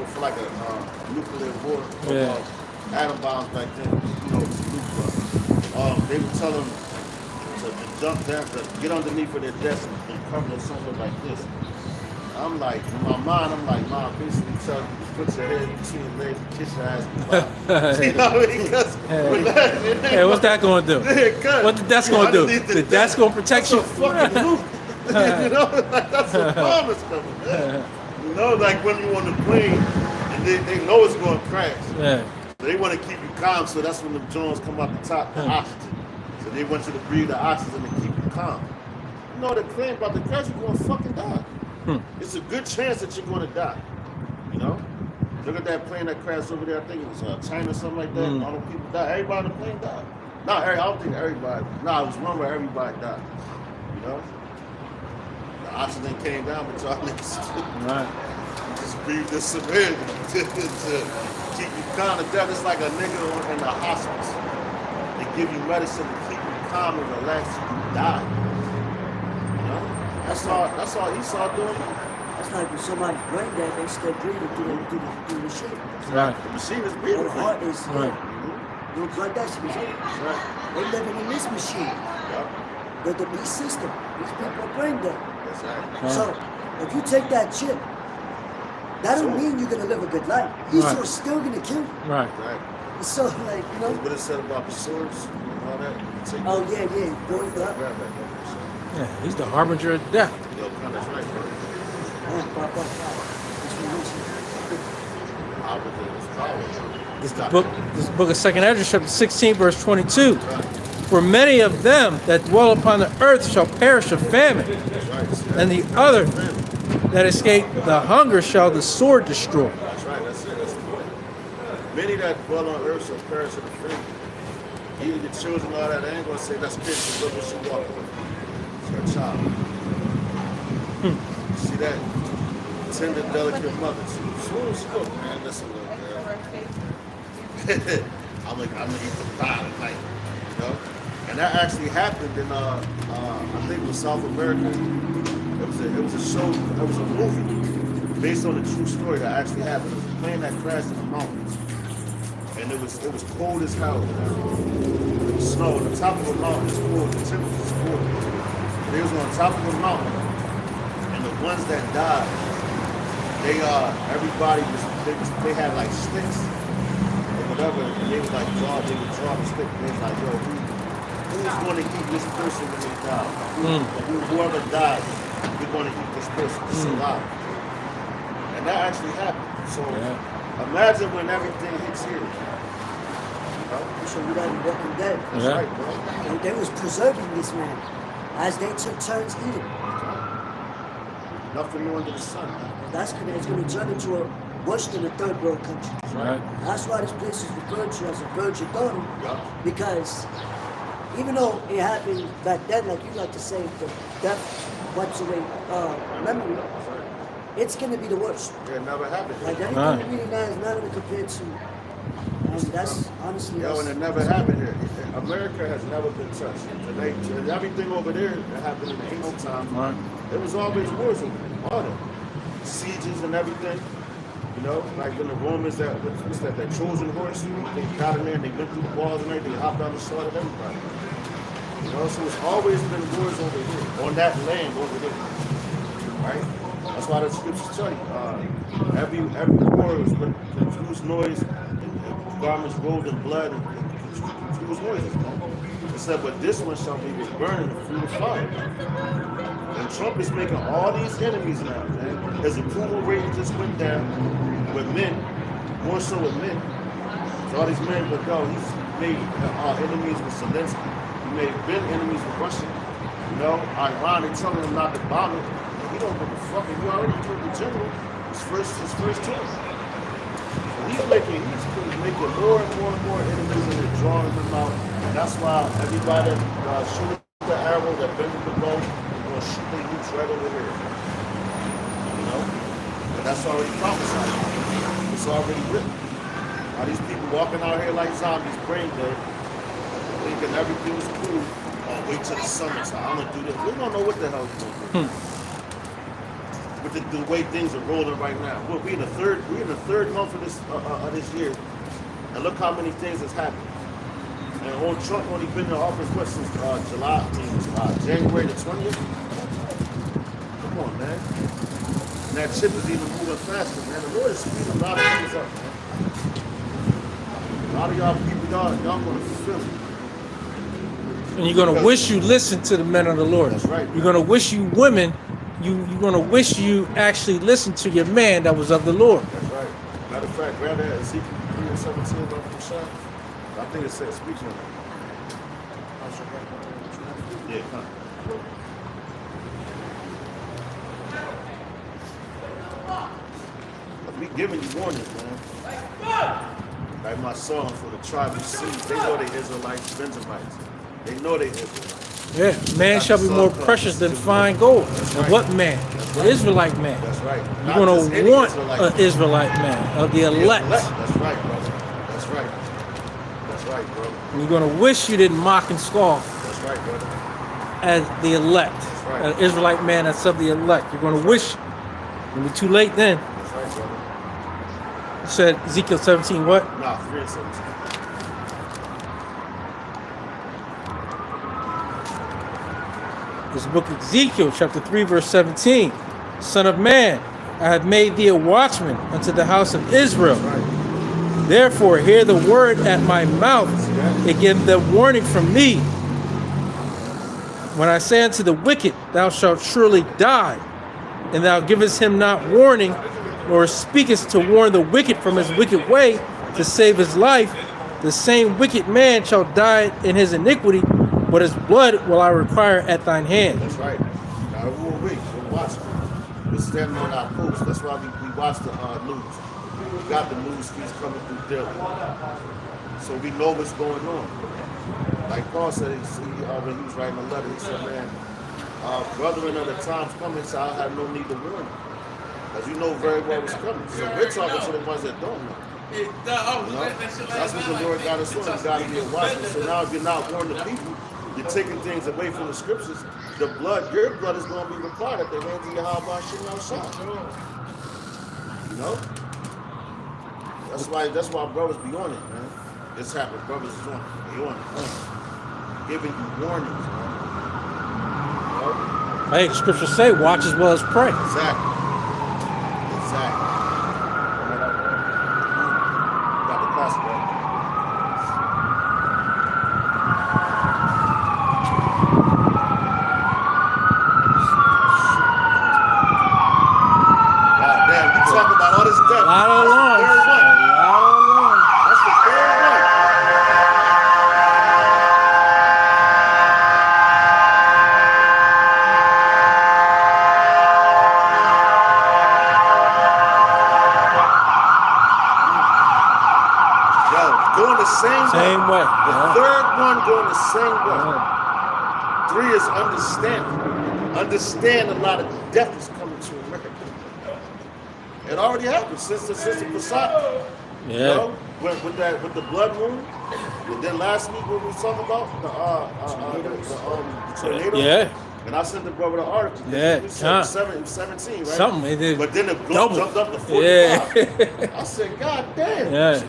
for like a nuclear war, atom bombs back then, they would tell them to jump down, to get underneath of their desk and cover it somewhere like this. I'm like, in my mind, I'm like, Mom, basically tell you to put your head between your legs and kiss your ass goodbye. You know what I mean? Hey, what's that going to do? What the desk going to do? The desk going to protect you? Fucking loop. You know, like that's a bomb is coming, man. You know, like when you on the plane and they know it's going to crash. Yeah. They want to keep you calm, so that's when the drones come out the top, the oxygen. So they want you to breathe the oxygen to keep you calm. You know, the plane about to crash, you're going to fucking die. It's a good chance that you're going to die. You know? Look at that plane that crashed over there. I think it was China or something like that. All the people died. Everybody on the plane died. I don't think everybody. It was one where everybody died. You know? The oxygen came down, but y'all niggas just breathe this severity to keep you calm. Death is like a nigga in the hospice. They give you medicine to keep you calm and relaxed so you die. You know? That's all Esau doing. That's like when somebody's brain dead, they still breathing through the machine. Right. The machine is breathing. The heart is Right. no Kardashian is it. Right. They living in this machine. Yep. The beast system. These people are brain dead. That's right. So if you take that chip, that don't mean you're gonna live a good life. Esau's still gonna kill you. Right. Right. So like, you know. What it said about the swords and all that. Oh yeah, boy, Grab that. Yeah, he's the harbinger of death. Yo, that's right, bro. This book of 2nd Ezra, chapter 16, verse 22. For many of them that dwell upon the earth shall perish of famine, and the other that escape the hunger shall the sword destroy. That's right, that's it, that's the point. Many that dwell on earth shall perish of the famine. Even your children, all that, they ain't gonna say that's kids, look what she walking with. It's her child. See that? Tender, delicate mother. Swoop, man. Listen, look, man. I'm gonna eat the pie tonight, you know? And that actually happened in, I think it was South America. It was a show, it was a movie based on a true story that actually happened. It was a plane that crashed in the mountains. And it was cold as hell. It was snow. On the top of the mountain is cold. The temperature is cold. They was on top of the mountain. And the ones that died, they had like sticks or whatever, and they would draw the stick, and they was like, yo, who's going to eat this person when they die? Whoever dies, we're going to eat this person. It's alive. And that actually happened. So imagine when everything hits here. So we got Walking Dead. That's right, bro. And they was preserving this man as they took turns eating. Nothing new under the sun, man. It's gonna turn into a worse than a third world country. Right. That's why this place is referred to as a virgin daughter. Yeah. Because even though it happened back then, like you like to say, the death wipes away memory, it's gonna be the worst. It never happened. Like everything really now is not gonna compare to, and that's honestly. Yo, and it never happened here. America has never been touched. Today, everything over there that happened in the ancient times, it was always wars over there. All that. Sieges and everything. You know, like when the Romans that Trojan horse, they got in there and they went through the walls and everything, hopped down the sword of everybody. You know, so it's always been wars over here, on that land over there. Right? That's why the scriptures tell you, every war was with confused noise, and garments rolled in blood, and confused noises. It said, but this one shall be with burning through the fire. And Trump is making all these enemies now, man. His approval rating just went down with men, more so with men. So all these men, but yo, he's made enemies with Zelensky. He made big enemies with Russia. You know, Iran, they telling him not to bomb it. He don't give a fuck. If you already killed the general, his first choice. So he's making more and more enemies and they're drawing them out. And that's why everybody that shooting the arrow, that bends the bow, shoot the youths right over here. You know? That's already prophesied. It's already written. All these people walking out here like zombies, brain dead, thinking everything's cool. Oh, wait till the summertime. I'm gonna do this. We don't know what the hell we're gonna do. With the way things are rolling right now. We're in the third month of this year, and look how many things has happened. And old Trump only been in the office what since January the 20th. Come on, man. And that chip is even moving faster, man. The Lord is speeding a lot of things up, man. A lot of y'all people, y'all gonna feel it. And you're gonna wish you listened to the men of the Lord. That's right. You're gonna wish you women, you're gonna wish you actually listened to your man that was of the Lord. That's right. Matter of fact, grab that Ezekiel 3 and 17 up from shop. I think it says speech on it. Yeah, come. We giving you warnings, man. Like my song for the tribe of seeds. They know they Israelites, Benjamites. They know they Israelites. Yeah, man shall be more precious than fine gold. And what man? The Israelite man. That's right. You're going to want an Israelite man of the elect. That's right, brother. That's right. That's right, bro. And you're going to wish you didn't mock and scoff That's right, brother. as the elect. That's right. An Israelite man that's of the elect. You're going to wish. It'll be too late then. That's right, brother. You said Ezekiel 17 what? Nah, 3 and 17. This book of Ezekiel, chapter 3, verse 17. Son of man, I have made thee a watchman unto the house of Israel. Right. Therefore, hear the word at my mouth, and give the warning from me. When I say unto the wicked, thou shalt surely die, and thou givest him not warning, nor speakest to warn the wicked from his wicked way to save his life, the same wicked man shall die in his iniquity, but his blood will I require at thine hand. That's right. Now, we're watching. We're standing on our post. That's why we watch the news. We got the news feeds coming through daily. So we know what's going on. Like Paul said, when he was writing a letter, he said, man, brethren of the times coming, so I have no need to warn you. Because you know very well what's coming. So we're talking to the ones that don't know. You know? That's what the Lord got us on. You got to be watching. So now if you're not warning the people, you're taking things away from the scriptures. The blood, your blood is going to be required at the hands of Yahawashi outside. You know? That's why brothers be on it, man. This happened. Brothers is on it. They on it. Giving you warnings, man. You know? Hey, the scriptures say, watch as well as pray. Exactly. Exactly. Got the class, bro. God damn, you talking about all this death. A lot of alarms. That's the third one. That's the third one. Yo, going the same way. Same way. The Yeah. third one going the same way. Yeah. 3 is understanding. Understand a lot of death is coming to America. It already happened since the Passat. Yeah. You know, with the blood moon. And then last week when we was talking about the tornado. Yeah. And I sent the brother the article. Yeah, We said huh. 17, right? Something. It did. But then it Double. jumped up to 45. Yeah. I said, God damn. Yeah.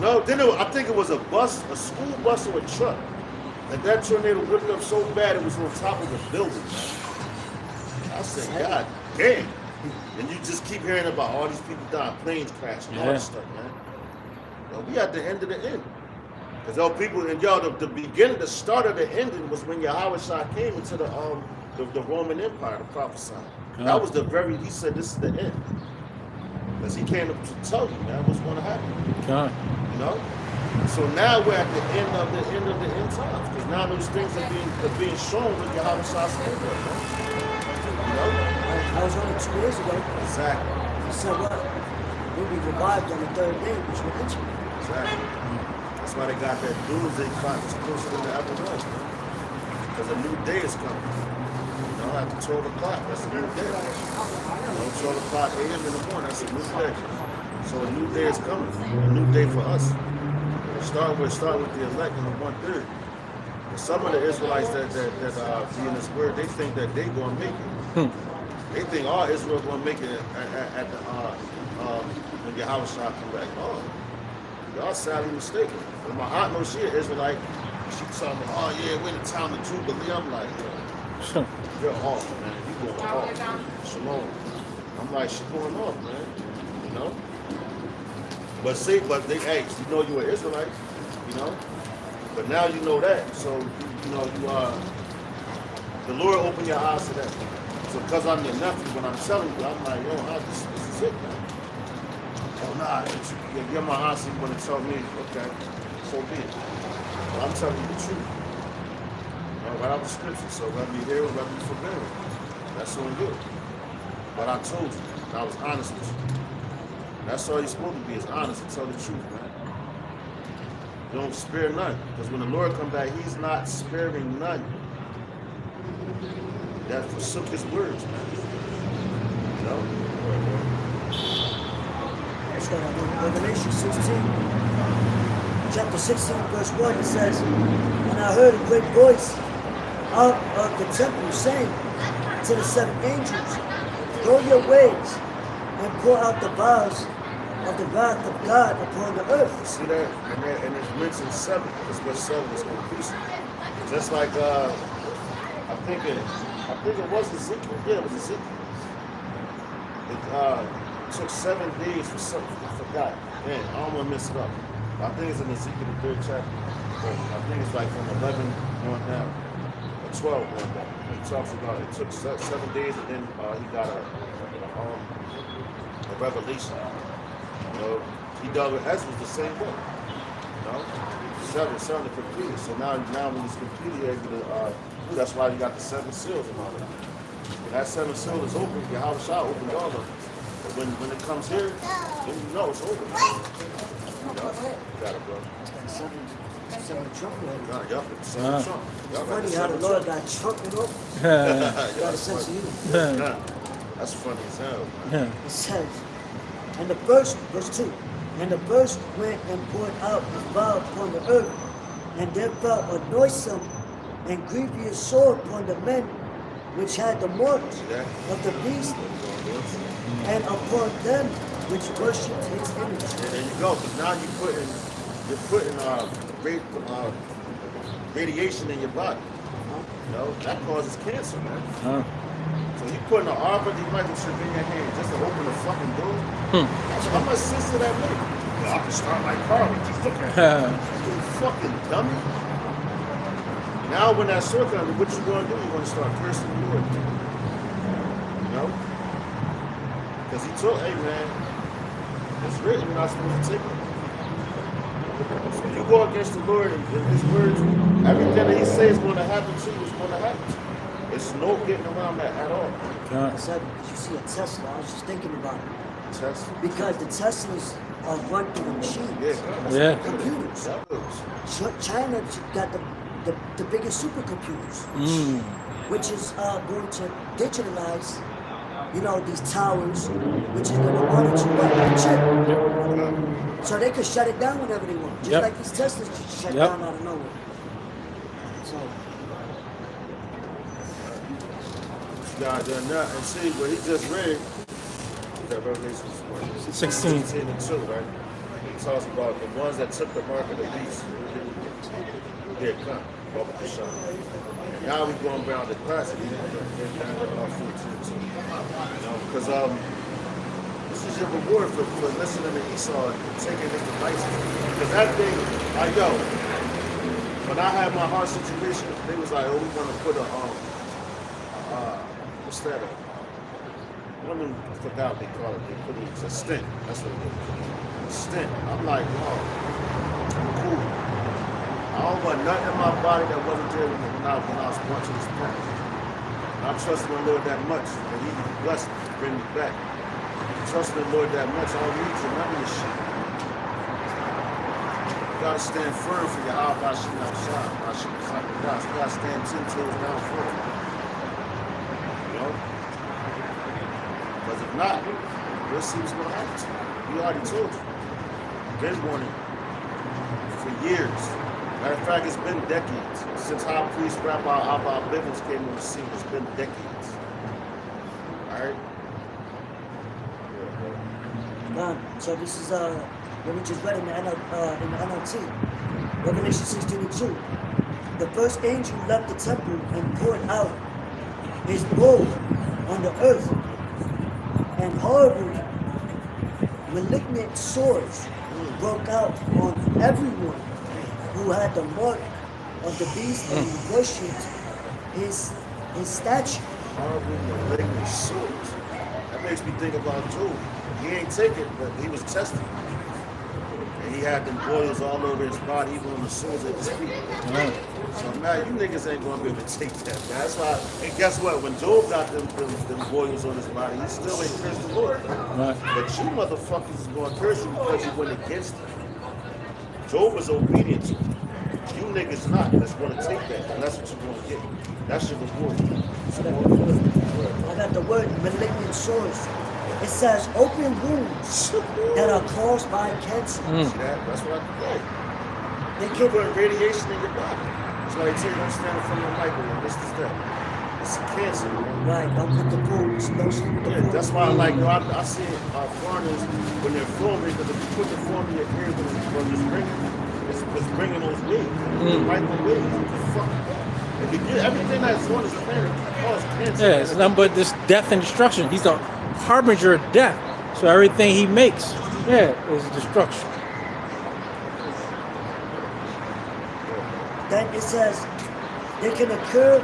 No, then I think it was a school bus or a truck. And that tornado whipped up so bad it was on top of the building. I said, God damn. And you just keep hearing about all these people dying, planes crashing, all Yeah. this stuff, man. Well, we at the end of the end. Because those people, and y'all, the beginning, the start of the ending was when Yahawashi came into the Roman Empire to prophesy. Yeah. That was he said this is the end. Because he came to tell you, man, what's going to happen. God. You know? So now we're at the end of the end times. Because now those things are being shown with Yahawashi came there, man. You know? I was on it 2 years ago. Exactly. He said what? We'll be revived on the third day, which will mention. Exactly. That's why they got that doomsday clock that's closer than the ever was, man. Because a new day is coming. You don't have to 12 o'clock. That's a new day. You know, 12 o'clock a.m. in the morning. That's a new day. So a new day is coming. A new day for us. Start with the elect in the 1/3. Some of the Israelites that be in this word, they think that they gonna make it. They think all Israel gonna make it at the when Yahawashi come back. Oh, y'all sadly mistaken. And my aunt knows she an Israelite. She talking about, oh yeah, we're in the town of Jubilee. I'm like, yo, you're off, man. You going off. Shalom. I'm like, she going off, man. You know? But see, hey, you know you're an Israelite, you know? But now you know that. So, you know, the Lord opened your eyes to that. So because I'm your nephew, when I'm telling you, I'm like, yo, this is it, man. Oh, nah, you're my auntie, you want to tell me, okay, so be it. But I'm telling you the truth. Right out the scripture. So whether you hear it, whether you forbid it, that's on you. But I told you, and I was honest with you. That's all you're supposed to be, is honest and tell the truth, man. You don't spare none. Because when the Lord come back, he's not sparing none that forsook his words, man. You know? Let's go to Revelation 16. Chapter 16, verse 1, it says, and I heard a great voice out of the temple saying to the 7 angels, go your ways and pour out the vials of the wrath of God upon the earth. See that? And it's mentioned 7. That's what 7 is completion. Just like I think it was Ezekiel. Yeah, it was Ezekiel. It took 7 days for something. I forgot. Man, I don't want to mess it up. I think it's in Ezekiel the 3rd chapter. I think it's like from 11 going down, or 12 going down. He talks about it took 7 days, and then he got a revelation. You know, he dealt with Ezra the same way. You know, 7 completed. So now when it's completed, that's why you got the 7 seals and all that. When that 7 seal is open, Yahawashi opened all of them. But when it comes here, then you know it's over. You got it, bro. Seven trumpet. Nah, y'all got the 7 trump. It's funny how the Lord got trumpet up. Got a sense of humor. That's funny as hell, man. It says, and the first, verse 2, and the first went and poured out his vial upon the earth, and there fell a noisome and grievous sword upon the men which had the marks of the beast, and upon them which worshipped his image. Yeah, there you go. Because now you're putting radiation in your body. You know, that causes cancer, man. So you putting an Harvard microchip in your hand just to open the fucking door? How much sense did that make? Well, I can start my car with just look at it. You fucking dummy. Now when that sword comes, what you gonna do? You're gonna start cursing the Lord. You know? Because he told, hey man, it's written, you're not supposed to take it. So you go against the Lord and his words, everything that he says is going to happen to you is going to happen to you. It's no getting around that at all. I said, because you see a Tesla, I was just thinking about it. Tesla? Because the Teslas are run through the machines. Yeah. Computers. China got the biggest supercomputers, which is going to digitalize, you know, these towers, which is going to monitor the chip. So they can shut it down whenever they want. Just like these Teslas just shut down out of nowhere. So. God done that. And see, what he just read, that Revelation 16 and 2, right? He talks about the ones that took the mark of the beast. Here, come. Up with the sun. And now we're going around the classic. They're down to 14 too. You know, because this is your reward for listening to Esau and taking his devices. Because that thing, like, yo, when I had my heart situation, they was like, oh, we want to put a, what's that? I forgot what they call it. They put it, it's a stent. That's what it is. A stent. I'm like, oh, cool. I don't want nothing in my body that wasn't there when I was born to this planet. I trust the Lord that much, and he blessed me to bring me back. Trust the Lord that much, I don't need you none of this shit. You gotta stand firm for your Yahawashi outside. You gotta stand 10 toes down for it. You know? Because if not, we'll see what's going to happen to you. We already told you. Been warning for years. Matter of fact, it's been decades. Since High Priest Rabbi Abba Bivens came on the scene, it's been decades. Alright? So this is what we just read in the NLT. Revelation 16:2. The first angel left the temple and poured out his bowl on the earth, and horrible, malignant swords broke out on everyone who had the mark of the beast and worshipped his statue. Horrible, malignant swords. That makes me think about Job. He ain't take it, but he was tested. And he had them boils all over his body, even on the soles of his feet. So now you niggas ain't gonna be able to take that. That's why. And guess what? When Job got them boils on his body, he still ain't cursed the Lord. Right. But you motherfuckers is gonna curse him because you went against him. Job was obedient to him. You niggas not. That's gonna take that, and that's what you're gonna get. That's your reward. I got the word malignant sores. It says open wounds that are caused by cancer. See that? That's what I think. They You can put radiation in your body. That's why they tell you don't stand in front of the microwave. This is that. It's a cancer, man. right. Don't put the foods. Don't sleep with the Yeah, food. that's why I see foreigners when they're filming, because if you put the film in your ear when it's ringing, it's bringing those waves. Right the waves. What the fuck? If you get everything that's on this planet causes cancer. Yeah, it's nothing but this death and destruction. He's the harbinger of death. So everything he makes, is destruction. Then it says they can occur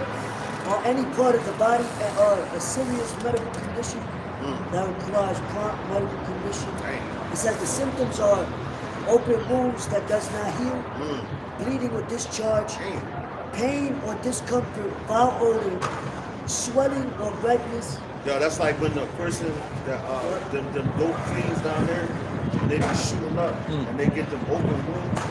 on any part of the body or a serious medical condition that requires prompt medical condition. It says the symptoms are open wounds that does not heal, bleeding or discharge, pain or discomfort, foul odor, swelling or redness. Yo, that's like when the person that them dope fiends down there, they be shooting up and they get them open wounds.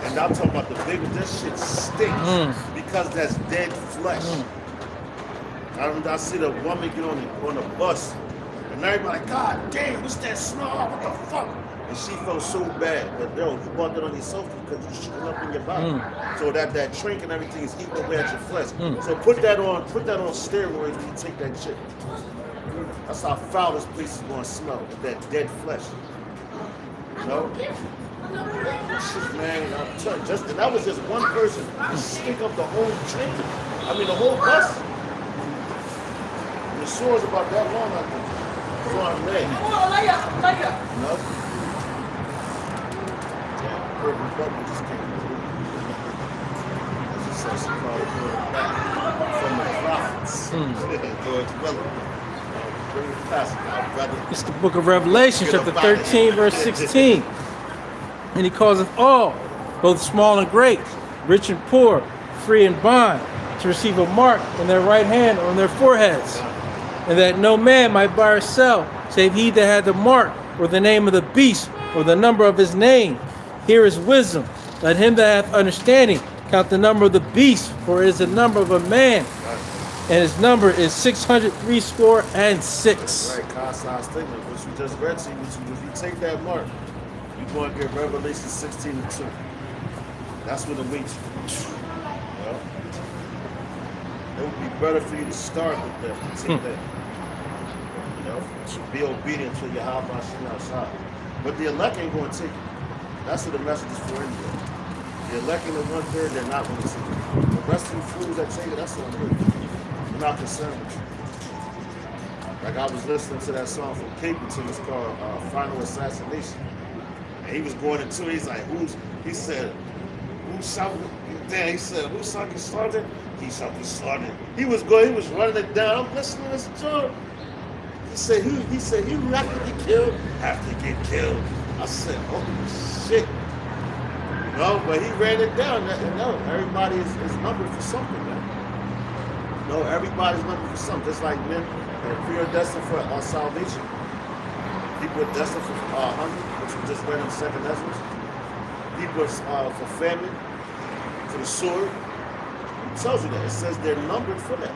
And I'm talking about the big one. That shit stinks because that's dead flesh. I see the woman get on the bus and everybody like, God damn, what's that smell? What the fuck? And she felt so bad, but yo, you brought that on yourself because you're shooting up in your body. So that trink and everything is eating away at your flesh. So put that on steroids when you take that shit. That's how foul this place is going to smell, with that dead flesh. You know? Shit, man, I'm telling you, that was just one person. You stink up the whole train. I mean, the whole bus. And the sores about that long, I think. It's on leg. You know? Perfect button just came. As you said, she called it back from the prophets. George Miller. Bring the passage out, brother. It's the book of Revelation, chapter 13, verse 16. And he causeth all, both small and great, rich and poor, free and bond, to receive a mark on their right hand or on their foreheads, and that no man might buy or sell, save he that had the mark, or the name of the beast, or the number of his name. Here is wisdom. Let him that hath understanding count the number of the beast, for it is the number of a man, and his number is 666. Right, Kasai statement, which we just read to you. If you take that mark, you're going to get Revelation 16:2. That's what awaits you. Well, it would be better for you to start with that and take that. You know, to be obedient to Yahawashi outside. But the elect ain't going to take it. That's what the message is for anyway. The elect in the 1/3, they're not going to take it. The rest of you fools that take it, that's on you. You're not concerned with you. Like I was listening to that song from Capleton, it's called Final Assassination. And he was going into it, he's like, he said, who shall be slaughtered? He shall be slaughtered. He was running it down. I'm listening to this joke. He said, who have to get killed? Have to get killed. I said, oh shit. No, but he ran it down. No, everybody is numbered for something, man. No, everybody's numbered for something. Just like men we are destined for salvation. People are destined for hunger, which we just read in 2nd Ezra. People are for famine, for the sword. It tells you that. It says they're numbered for that.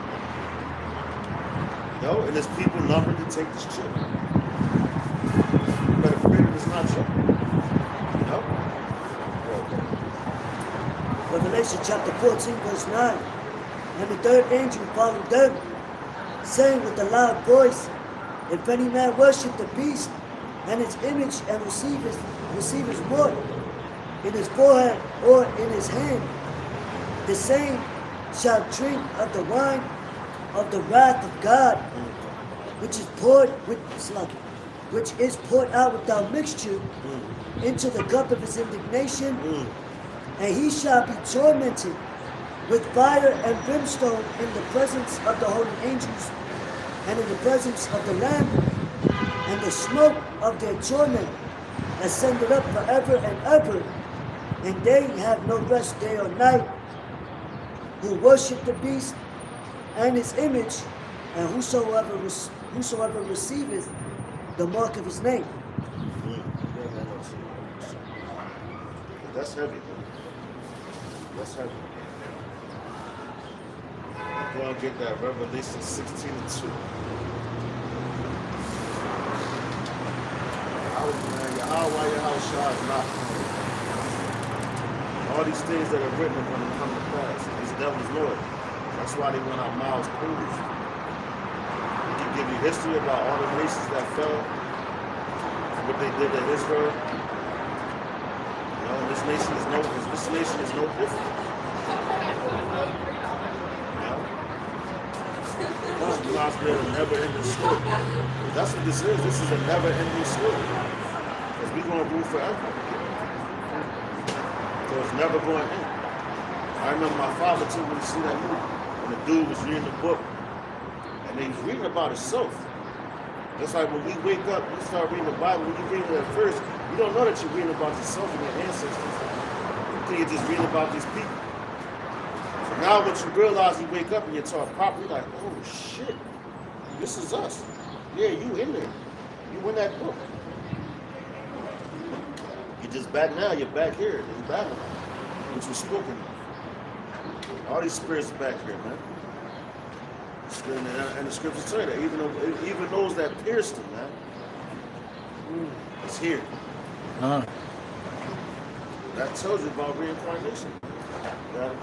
No, and there's people numbered to take this trip. You better pray that it's not you. No? Revelation chapter 14, verse 9. And the third angel followed them, saying with a loud voice, if any man worship the beast and its image and receive his mark in his forehead or in his hand, the same shall drink of the wine of the wrath of God, which is poured out without mixture into the cup of his indignation, and he shall be tormented with fire and brimstone in the presence of the holy angels and in the presence of the Lamb, and the smoke of their torment ascended up forever and ever, and they have no rest day or night, who worship the beast and his image, and whosoever receiveth the mark of his name. That's heavy. That's heavy. Go and get that Revelation 16:2. Yahawashi is not. All these things that are written are going to come to pass. These devils know it. That's why they want our mouths closed. We can give you history about all the nations that fell, what they did to Israel. You know, this nation is no different. You know? It's a never-ending story. That's what this is. This is a never-ending story. Because we're going to rule forever. So it's never going to end. I remember my father too when he see that movie. And the dude was reading the book. And he was reading about himself. Just like when we wake up, you start reading the Bible. When you read it at first, you don't know that you're reading about yourself and your ancestors. You think you're just reading about these people. So now when you realize you wake up and you're taught properly, you're like, oh shit, this is us. Yeah, you in there. You in that book. You're just back now, you're back here in Babylon, which was spoken of. All these spirits are back here, man. And the scriptures say that, even those that pierced him, man, it's here. That tells you about reincarnation. Got it?